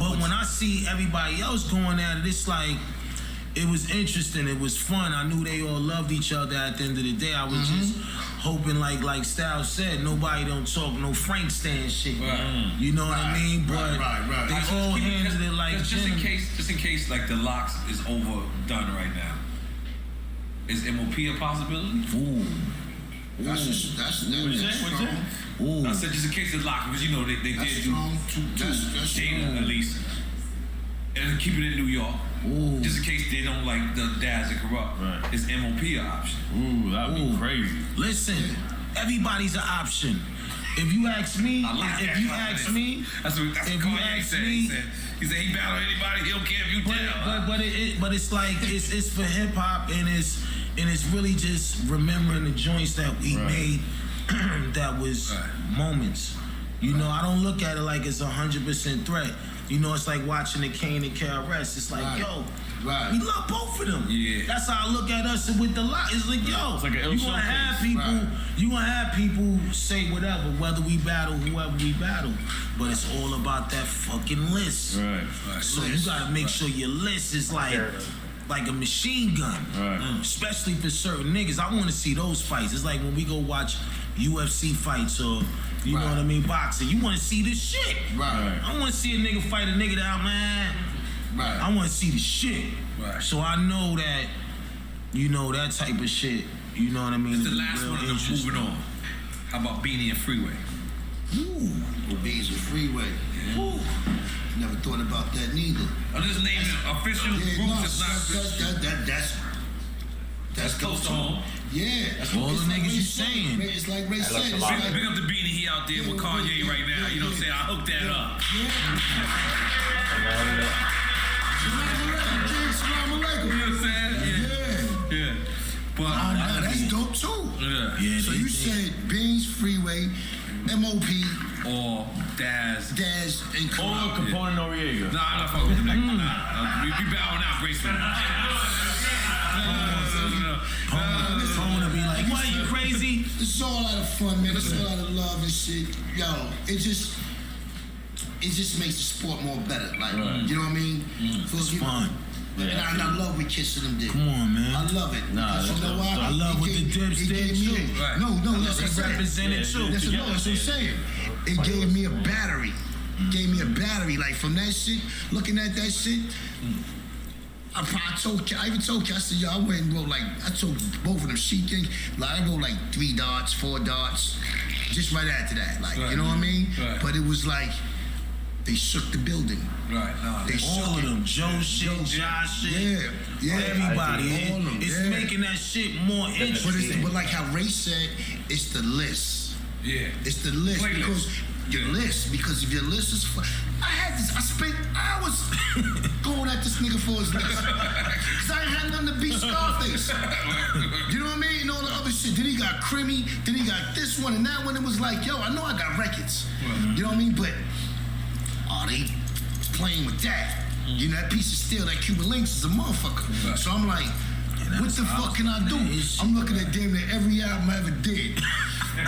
But when I see everybody else going at it, it's like, it was interesting. It was fun. I knew they all loved each other at the end of the day. I was just hoping, like Styles said, nobody don't talk no Frank Stan shit. You know what I mean? But they all handled it like just in case, like the locks is overdone right now. Is MOP a possibility? That's strong. I said just in case the lock, because you know they did do Dana at least, and keep it in New York. Just in case they don't like the Daz and Corrupt, is MOP an option? That'd be crazy. Listen, everybody's an option. If you ask me, that's what Kanye said. He said he battle anybody, he don't care if you tell. But it's like it's for hip hop, and it's really just remembering the joints that we made that was moments. You know, I don't look at it like it's 100% threat. You know, it's like watching the Kane and KRS. It's like, yo, we love both of them. Yeah. That's how I look at us with the lot. It's like, yo, like you gonna have people say whatever, whether we battle whoever we battle. But it's all about that fucking list. So you gotta make sure your list is like a machine gun. Especially for certain niggas. I wanna see those fights. It's like when we go watch UFC fights or you know what I mean, boxing. You want to see this shit. I want to see a nigga fight a nigga that, man. I want to see the shit. So I know that, you know, that type of shit, you know what I mean? It's the last one of them moving on. How about Beanie and Freeway? Beans and Freeway. Never thought about that neither. I'm just naming official groups that's not that's close to home. Yeah. All the niggas you saying. It's like Ray said. Big up the Beanie, he out there with Kanye right now. You know what I'm saying? I hooked that up. Salam alaikum. You know what I'm saying? Yeah. But that's dope too. So you said Beans, Freeway, MOP, or Daz, and Corrupt. Or Capone Noriega. Nah, I'm not fucking with that. Nah. We bowing out gracefully. Phone to be like, what, you crazy? It's all out of fun, man. It's all out of love and shit. Yo, it just makes the sport more better. Like, you know what I mean? It's fun. And I love what Kiss and them did. Come on, man. I love it. Because you know why? I love what the Dips did too. No, that's what I'm represented too. That's what I'm saying. It gave me a battery. Like from that shit, looking at that shit. I even told you, I said, yo, I went and wrote I told both of them Sheik King, I wrote 3 darts, 4 darts, just right after that, you know what I mean? But it was like, they shook the building. They shook all of them, Joe shit, Josh shit, everybody. It's making that shit more interesting. But like how Ray said, it's the list. It's the list. Because if your list is I spent hours going at this nigga for his list. Because I ain't had nothing to beat Scarface. You know what I mean? And all the other shit. Then he got Crimmy, then he got this one and that one. It was like, yo, I know I got records. You know what I mean? But, they playing with that. You know, that piece of steel, that Cuban Links is a motherfucker. So I'm like, what the fuck can I do? I'm looking at damn near every album I ever did.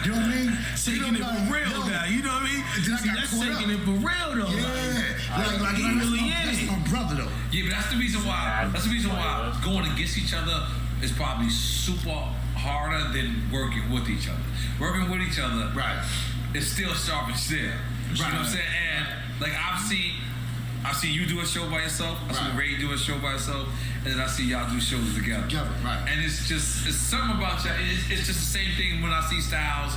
You know what I mean? Taking it for real now. You know what I mean? See, that's taking it for real though. Yeah. Like he really is. That's my brother though. Yeah, but that's the reason why. That's the reason why going against each other is probably super harder than working with each other. Working with each other, right? It's still sharp and still. You know what I'm saying? And like I've seen you do a show by yourself. I see Ray do a show by himself, and then I see y'all do shows together. Right. And it's something about y'all. It's just the same thing when I see Styles.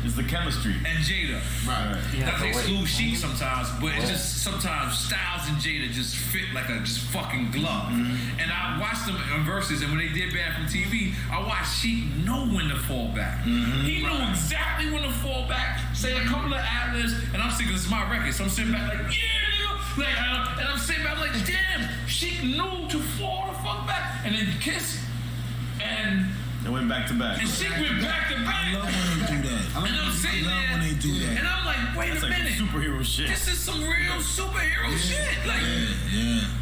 It's the chemistry. And Jada. Right. Not to exclude Sheik sometimes, but it's just sometimes Styles and Jada just fit like a just fucking glove. And I watched them in Versus, and when they did Bad from TV, I watched Sheik know when to fall back. He knew exactly when to fall back, say a couple of ad-libs, and I'm thinking, this is my record. So I'm sitting back like, yeah, nigga. Like, and I'm sitting back like, damn, Sheik knew to fall the fuck back. And then Kiss, and they went back to back. And Sheik went back to back. I love when they do that. And I'm sitting there, when they do that. and I'm like, wait That's a like minute. superhero shit. This is some real superhero shit. Like,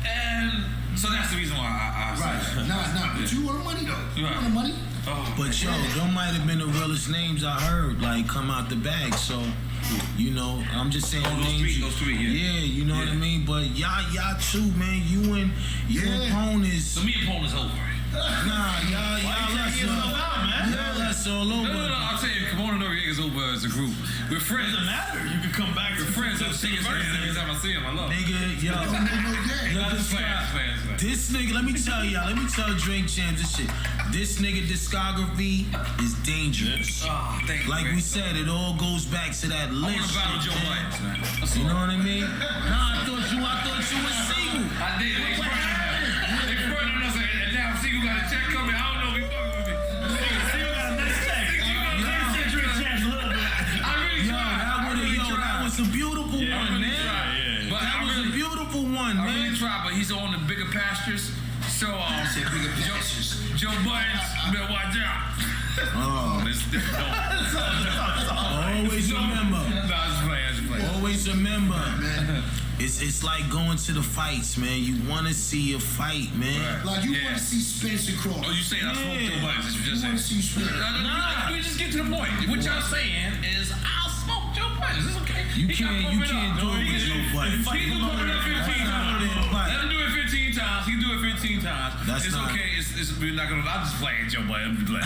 and so that's the reason why I Right. Nah. But you want the money though. You want the money. But yo, them might have been the realest names I heard, like come out the bag. So, you know, I'm just saying names. Those three, yeah, you know what I mean. But y'all too, man. You and Pone is. So me and Pone is over. Nah, y'all less all over. No. I'll tell you, Kimona Noriega's over as a group. We're friends. Doesn't matter. You can come back. We're friends. I'm singing every time I see him. I love him. Nigga, yo. This nigga, let me tell Drink Champs this shit. This nigga discography is dangerous. Like we said, it all goes back to that list. I want to battle Joe Biden, man. You know what I mean? Nah, I thought you was single. I did. They burned us, and now Single got a check coming. I don't know if he fucking with me. Single got a nice check. That was a beautiful one, man. That was a beautiful one, man. I really tried, but he's on the bigger pastures. So, Joe Biden's better watch out. Always remember. Always remember. It's like going to the fights, man. You want to see a fight, man. Like you want to see Spencer Crawford. Oh, you saying I smoke Joe Biden? That's what you just saying. See Spencer. No. We just get to the point. What y'all saying is I'll smoke Joe Biden. Is this okay? You can't do it with Joe Biden. He can put it up 15 times. Let him do it 15 times. He can do it 15 times. It's okay. We're not gonna. I'm just playing Joe Biden. I'm just playing.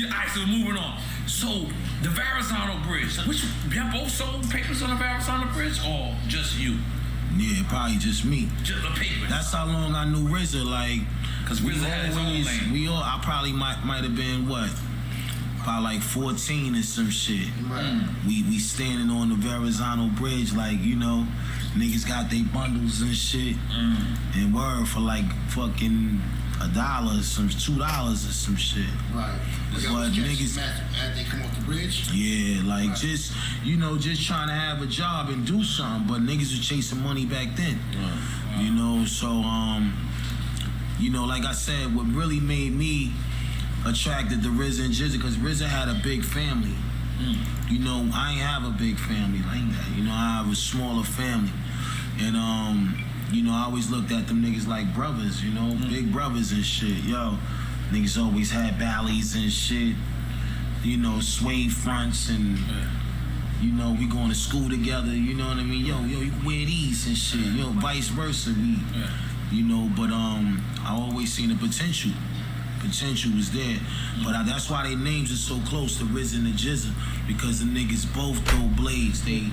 All right, so moving on. So the Verrazano Bridge. Y'all both sold papers on the Verrazano Bridge, or just you? Yeah, probably just me. Just the papers. That's how long I knew RZA. Like, cause RZA had his own lane. I probably might have been what? Probably like 14 or some shit. Right. We standing on the Verrazano Bridge, like, you know, niggas got their bundles and shit, and word for like fucking $1 or some $2 or some shit. Right. But niggas, they come off the bridge. yeah, like just just trying to have a job and do something. But niggas were chasing money back then. You know, so like I said, what really made me attracted to RZA and Jizza, because RZA had a big family. You know, I ain't have a big family like that. You know, I have a smaller family, and I always looked at them niggas like brothers. You know, big brothers and shit. Yo, niggas always had ballys and shit. You know, suede fronts and. You know, we going to school together. You know what I mean? Yo, you can wear these and shit. Yo, vice versa. You know, but I always seen the potential. Potential was there, but that's why their names are so close to RZA and the Jizza, because the niggas both throw blades. They,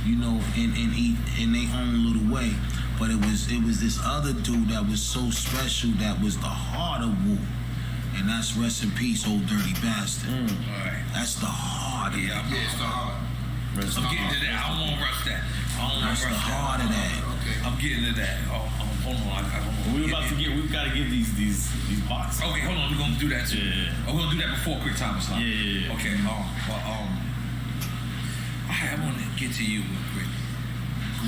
you know, in their own little way. But it was this other dude that was so special, that was the heart of Wu, and that's rest in peace, Old Dirty Bastard. Right. That's the heart of that. Yeah, it's the heart. I'm getting to that. I don't want to rush that. That's the heart of that. Okay. I'm getting to that. Hold on. We've got to give these boxes. Okay, hold on. We're gonna do that too. Yeah. We're gonna do that before Quick Time is Yeah. Okay. I want to get to you real quick.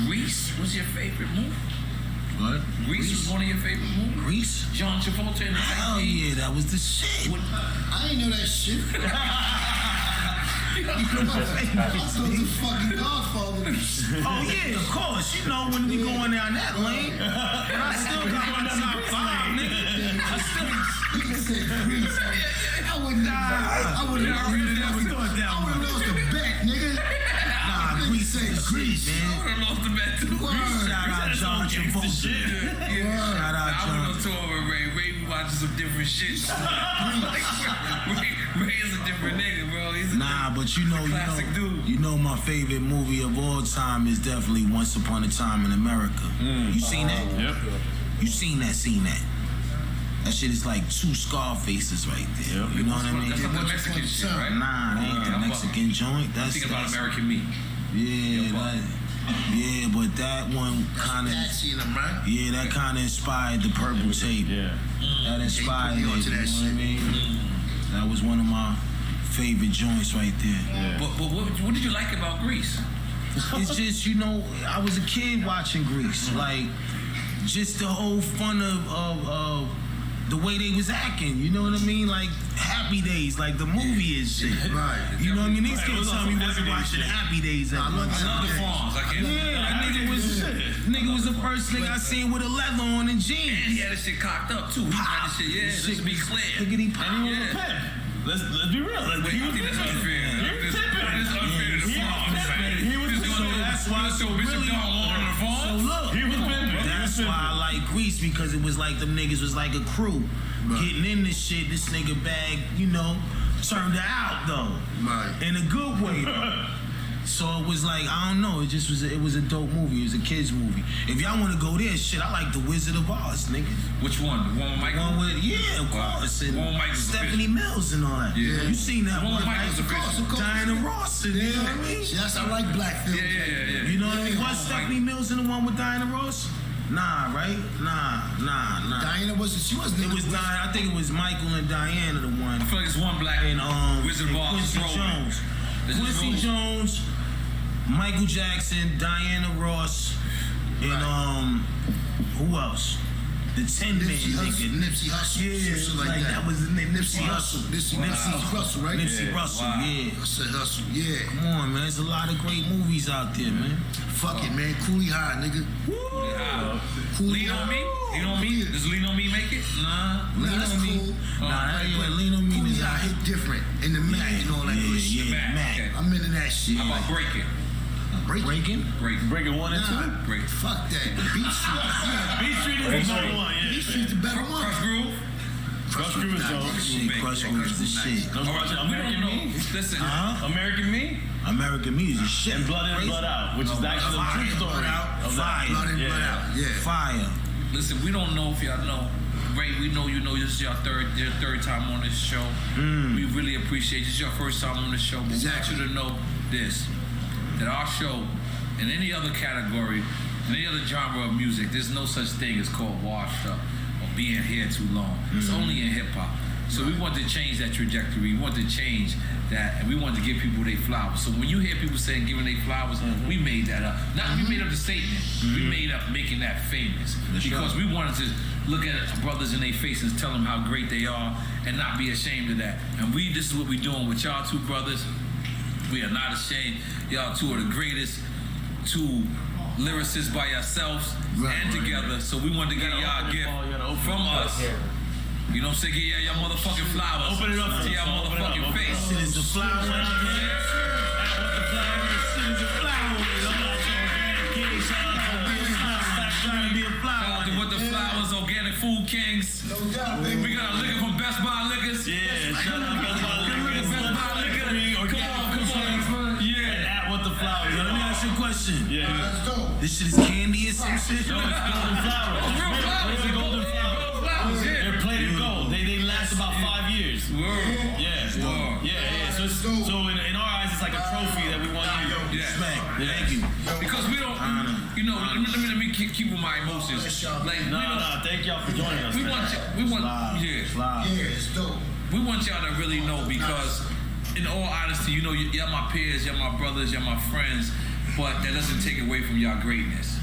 Grease was your favorite movie? What? Grease was one of your favorite movies? Grease? John Travolta and the Hell yeah, that was the shit. I ain't know that shit. I thought the fucking Godfather. Oh yeah, of course. You know when we going down that lane, and I still got my top 5, nigga. I I would not. I would have lost the bet, nigga. Nah, Grease said Grease, man. I would have lost the bet too. Shout out John Travolta. Shout out I John. went on tour with Ray. Ray be watching some different shit. Ray is a different nigga, bro. He's a but classic dude. You know my favorite movie of all time is definitely Once Upon a Time in America. You seen that? Yep. You seen that? That shit is like two Scarfaces right there. Yep. You know what I mean? That's like the Mexican shit, right? Nah, it ain't the Mexican joint. That's Think about American Meat. Yeah, but that one kind of, that kind of inspired the Purple Tape. Yeah. That inspired it. You know that what shit. I mean? That was one of my favorite joints right there. Yeah. But what did you like about Grease? It's just, I was a kid watching Grease. Like, just the whole fun of the way they was acting. You know what I mean? Like, Happy Days, like the movie is shit. Right. You know what I mean? These Right, kids tell me wasn't watching Happy Days. I love The Farms, like That nigga was the first nigga I seen with a leather on and And jeans. he had his shit cocked up too. He had his shit, let's be clear. Higgity pop. And he was a pimp. Let's be real. Like, Wait, he I was think that's pimping. unfair. You're pimping. It's unfair to the He was Farms, pimping. man. He was So that's why so Bishop really- Don on the So Farms? look, He was pimping. that's why I like Grease, because it was like them niggas was like a crew. Getting in this shit, this nigga bag, turned her out though. Right. In a good way though. So it was like, I don't know, it was a dope movie. It was a kid's movie. If y'all want to go there, shit, I like The Wizard of Oz, nigga. Which one? The one with Michael? One with, of course, and One with Michael's Stephanie Mills and all that. Yeah. You seen that One one, with Michael's right? official. Of course. Diana Ross, and you know what I mean? Yes, I like black films. Yeah. You know what I mean? Yeah. Was Stephanie Mills in the one with Diana Ross? Nah, right? Nah. Diana she wasn't. It was Diana. I think it was Michael and Diana the one. I feel like it's one black And Wizard of and Oz Quincy throwback. Jones. This is Quincy Rose. Jones, Michael Jackson, Diana Ross, and who else? The Tin Man nigga. Nipsey Hussle. Yeah, it was like that was the name. Nipsey Hussle. Nipsey Russell, right? Nipsey Russell, Wow. yeah. I said Hustle, yeah. Come on, man. There's a lot of great movies out there, man. Fuck it, man. Coolie High, nigga. Lean on me? Lean on me? Does Lean on me make it? Nah. Lean That's on me. cool. But Lean on me Coolie is High hit different in the Mac and all that good shit. Yeah, Mac. Okay. I'm into that shit. How about Break It? Breaking? Breaking 1 and 2. Break It. Fuck that. Beat Street. Yeah. Beat Street is the number one. Beat Yeah. Street's the better one. Crush Groove? Crush Groove is dope. Shit, Crush Groove is the shit. Don't watch We American don't know. Me. Listen. American Me American music shit. and Blood In, Blood Out, which is actually a true story of that. Blood in, Yeah. blood out. Yeah. Fire. Listen, we don't know if y'all know. Ray, we know you know this is your third time on this show. We really appreciate this is your first time on the show, but Exactly. we want you to know this, that our show, in any other category, in any other genre of music, there's no such thing as called washed up or being here too long. It's only in hip hop. So we want to change that trajectory. We want to change that, and we want to give people their flowers. So when you hear people saying giving their flowers, we made that up. Not we made up the statement. We made up making that famous because we wanted to look at our brothers in their faces, tell them how great they are, and not be ashamed of that. And this is what we're doing with y'all two brothers. We are not ashamed. Y'all two are the greatest two lyricists by yourselves and together. So we wanted to get y'all a gift from us. You know what I'm saying? Get y'all motherfucking flowers. Open it up to first. y'all Open it up. motherfucking Open it face. up. Shit is the flower. Shout out to What the Flowers, Organic Food Kings. No doubt, baby. We got a liquor from Best Buy Liquors. Yeah, shout out to Best Buy Liquors. Best Buy Liquor. Come on. Yeah. At What the Flowers. Let me ask you a question. Yeah. That's dope. This shit is candy or some shit? No, it's golden flowers. Real flowers. It's a golden flower. Flowers, yeah. They're plated gold. They last about 5 years. Word. Yeah. Word. Yeah. So in our eyes, it's like a trophy that we want you. Yeah. Smack. Thank you. Because we don't, you know, let me keep with my emotions. Like, we No, don't, thank y'all for joining us. we want, yeah. Slide. Yeah, it's dope. We want y'all to really know because, in all honesty, you know, y'all my peers, y'all my brothers, y'all my friends, but that doesn't take away from y'all greatness.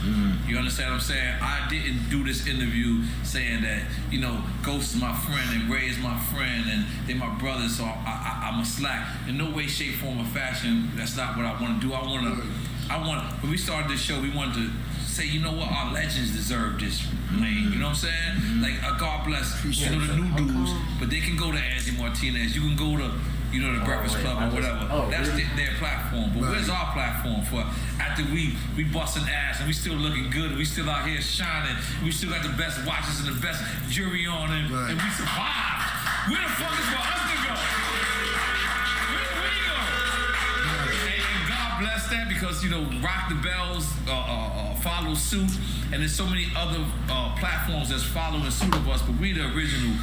You understand what I'm saying? I didn't do this interview saying that, you know, Ghost is my friend and Ray is my friend and they my brothers, so I'm a slack. In no way, shape, form, or fashion, that's not what I want to do. When we started this show, we wanted to say, you know what, our legends deserve this lane. You know know what I'm saying? Like, God bless, you know, the new dudes, but they can go to Angie Martinez. You can go to, you know, the Breakfast Club or whatever. That's their platform. But where's our platform for after we busting ass and we still looking good and we still out here shining, we still got the best watches and the best jewelry on and we survived. Where the fuck is for us to go? Where do we go? And God bless that because, you know, Rock the Bells follow suit and there's so many other platforms that's following suit of us, but we the original.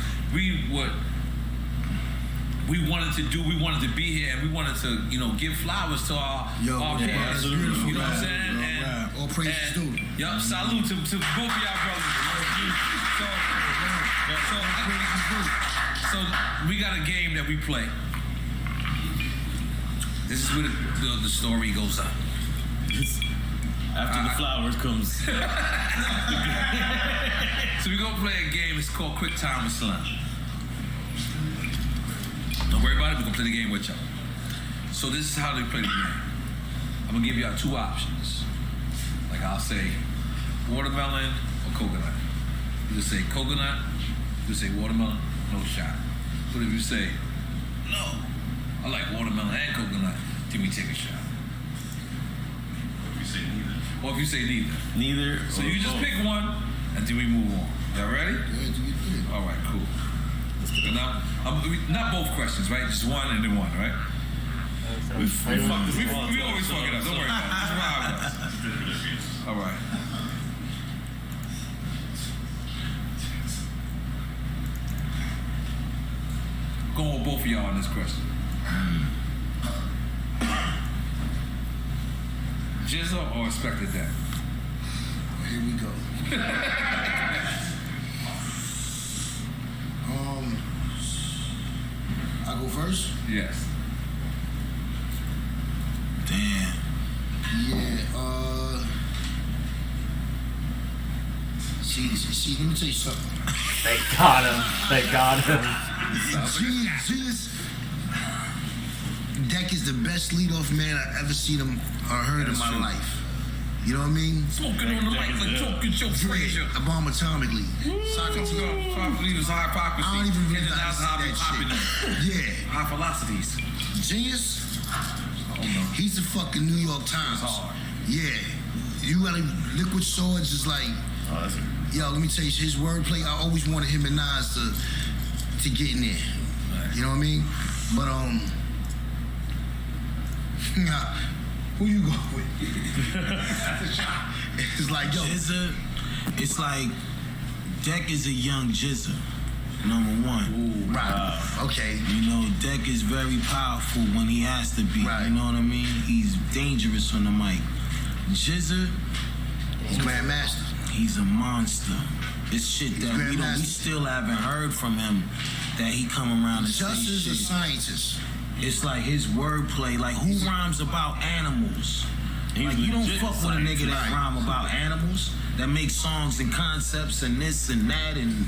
We wanted to do, we wanted to be here, and we wanted to, you know, give flowers to our kids. You know what I'm saying? And all praise is due. Yup, salute to both of y'all brothers. So we got a game that we play. This is where the story goes up. After the flowers comes. So we gonna play a game. It's called Quick Time with Slim. Don't worry about it. We're gonna play the game with y'all. So this is how they play the game. I'm gonna give y'all two options. Like I'll say, watermelon or coconut. You just say coconut. You just say watermelon. No shot. But if you say, no, I like watermelon and coconut, then we take a shot. Or if you say neither. Neither. So you just pick one, and then we move on. Y'all ready? Yeah, all right, cool. And now, not both questions, right? Just one and then one, right? We always fuck it up. Don't worry about it. Just ride with us. All right. Going with both of y'all on this question. Jizzle or Expected Deck? Here we go. I go first? Yes. Damn. Yeah, see, let me tell you something. They got him. Deck is the best leadoff man I ever seen him or heard in my life. You know what I mean? Smoking on the mic like talking Joe Frazier. I bomb atomically. Socrates, high hypocrisy. I don't even really that shit. Yeah. High velocities. Genius? Oh no. He's the fucking New York Times. Yeah. You got Liquid Swords is like, yo, let me tell you, his wordplay, I always wanted him and Nas to get in there. Right. You know what I mean? But who you go with? It's like, yo, Jizza, it's like Deck is a young Jizza, number one. Ooh, right. Okay. You know, Deck is very powerful when he has to be. Right. You know what I mean? He's dangerous on the mic. Jizza, he's Grandmaster. He's a monster. It's shit that we still haven't heard from him, that he come around and just say as shit. a scientist. It's like his wordplay, like who rhymes about animals? Like you don't fuck with a nigga that rhyme about animals, that makes songs and concepts and this and that, and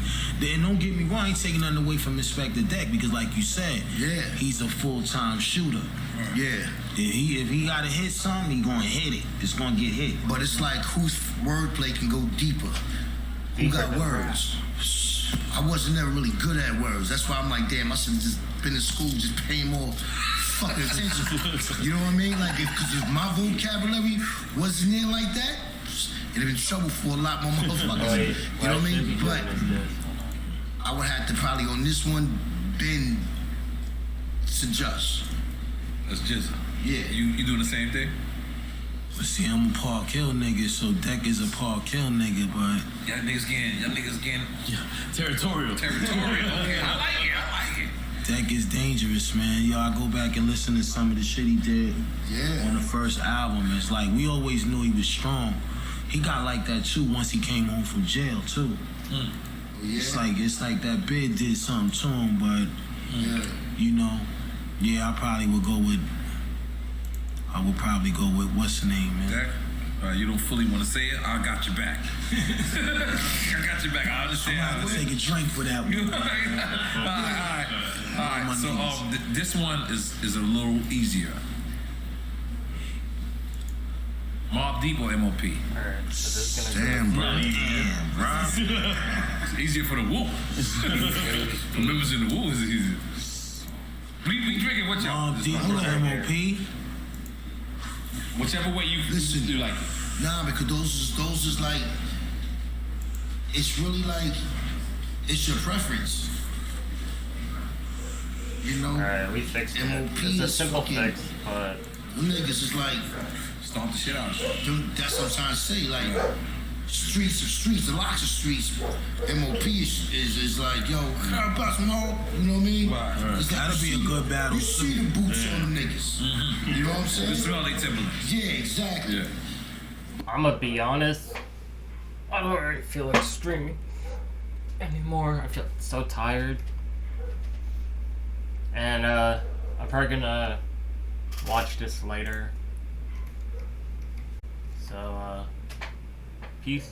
don't get me wrong, I ain't taking nothing away from Inspector Deck because like you said, he's a full-time shooter. Yeah. If he got a hit song, he gonna hit it. It's gonna get hit. But it's like whose wordplay can go deeper? Who got words? I wasn't never really good at words. That's why I'm like, damn, I should have just been in school, just paying more fucking attention. You know what I mean? Like, because if my vocabulary wasn't there like that, it'd have been trouble for a lot more motherfuckers. You know what I mean? But I would have to probably on this one been to Just. That's just. Yeah. You doing the same thing? But see, I'm a Park Hill nigga, so Deck is a Park Hill nigga, but y'all niggas getting territorial. Okay, I like it. Deck is dangerous, man. Yo, I go back and listen to some of the shit he did on the first album. It's like we always knew he was strong. He got like that too once he came home from jail too. It's like that bid did something to him, but you know, I probably would go with. I would probably go with what's the name, man? Deck? You don't fully want to say it. I got your back. I got your back. I understand. I'm gonna take a drink for that one. All right. So this one is a little easier. Mobb Deep or MOP? Alright, so this is gonna Damn, bro. It's easier for the Wu. For members in the Wu, it's easier. We drinking what y'all? MOP. Whichever way you do like it. Nah, because those is like, it's really like, it's your preference. You know? Alright, we fixed it. MOP It's a is simple fucking, fix, but... them niggas is like, stomp the shit out of you. that's what I'm trying to say, like, streets of streets, the locks of streets. MOP is like, yo, can I buy some more? You know what I mean? Right. It's like That'll be a good battle. You see the boots on them niggas. You know what I'm saying? You smell like Timberlands. Yeah, exactly. Yeah. I'm gonna be honest. I don't really feel like streaming anymore. I feel so tired. And I'm probably gonna watch this later. So peace.